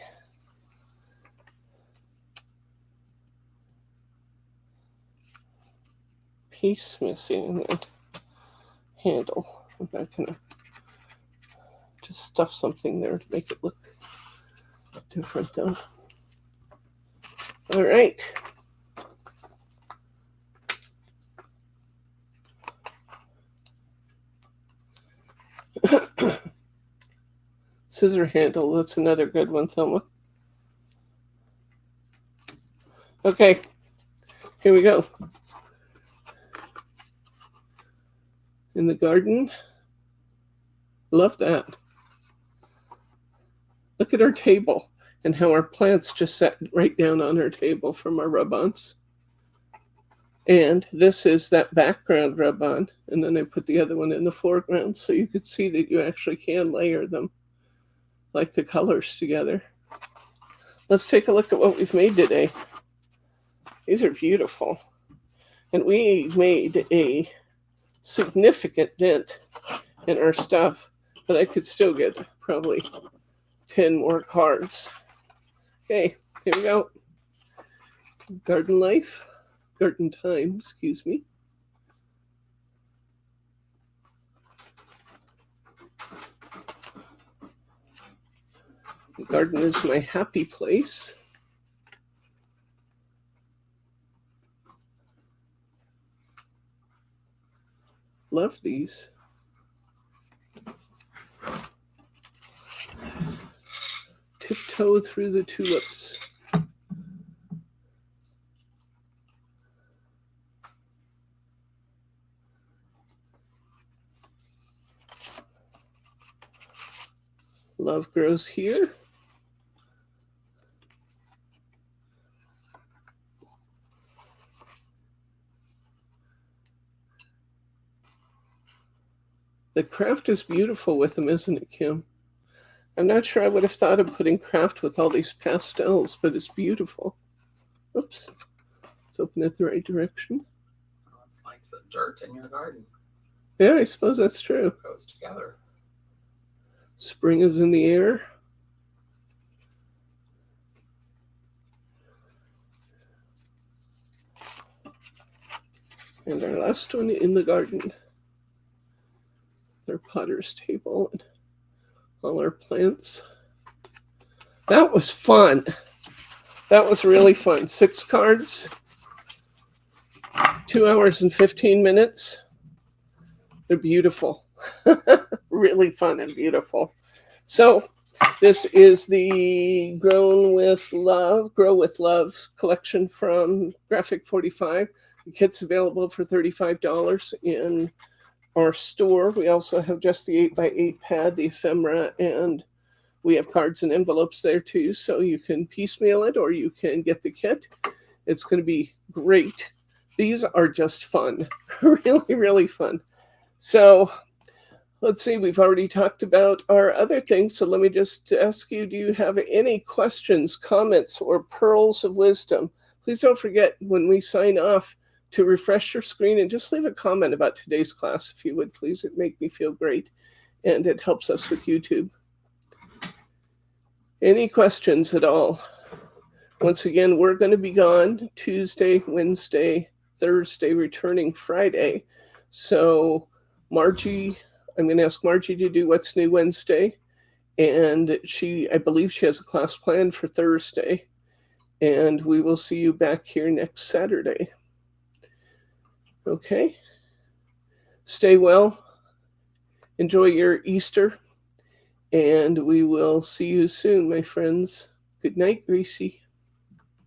S1: piece missing in that handle. I'm not gonna just stuff something there to make it look different though. All right. scissor handle. That's another good one, Thelma. Okay, here we go. In the garden. Love that. Look at our table and how our plants just sat right down on our table from our rub-ons. And this is that background rub-on. And then I put the other one in the foreground so you could see that you actually can layer them like the colors together. Let's take a look at what we've made today. These are beautiful. And we made a significant dent in our stuff, but I could still get probably 10 more cards. Okay, here we go. Garden life, garden time, excuse me. The garden is my happy place. Love these. Tiptoe through the tulips. Love grows here. The craft is beautiful with them, isn't it, Kim? I'm not sure I would have thought of putting craft with all these pastels, but it's beautiful. Oops. Let's open it the right direction.
S2: Well, it's like the dirt in your garden.
S1: Yeah, I suppose that's true.
S2: It goes together.
S1: Spring is in the air. And our last one in the garden. Their potter's table and all our plants. That was fun. That was really fun. 6 cards, 2 hours and 15 minutes. They're beautiful. Really fun and beautiful. So this is the Grow with Love collection from Graphic 45. The kit's available for $35 in our store. We also have just the 8x8 pad, the ephemera, and we have cards and envelopes there too. So you can piecemeal it or you can get the kit. It's going to be great. These are just fun. Really, really fun. So let's see, we've already talked about our other things. So let me just ask you, do you have any questions, comments, or pearls of wisdom? Please don't forget when we sign off to refresh your screen and just leave a comment about today's class, if you would, please. It'd make me feel great, and it helps us with YouTube. Any questions at all? Once again, we're going to be gone Tuesday, Wednesday, Thursday, returning Friday. So Margie, I'm going to ask Margie to do What's New Wednesday, and I believe she has a class planned for Thursday, and we will see you back here next Saturday. Okay. Stay well. Enjoy your Easter. And we will see you soon, my friends. Good night, Greasy.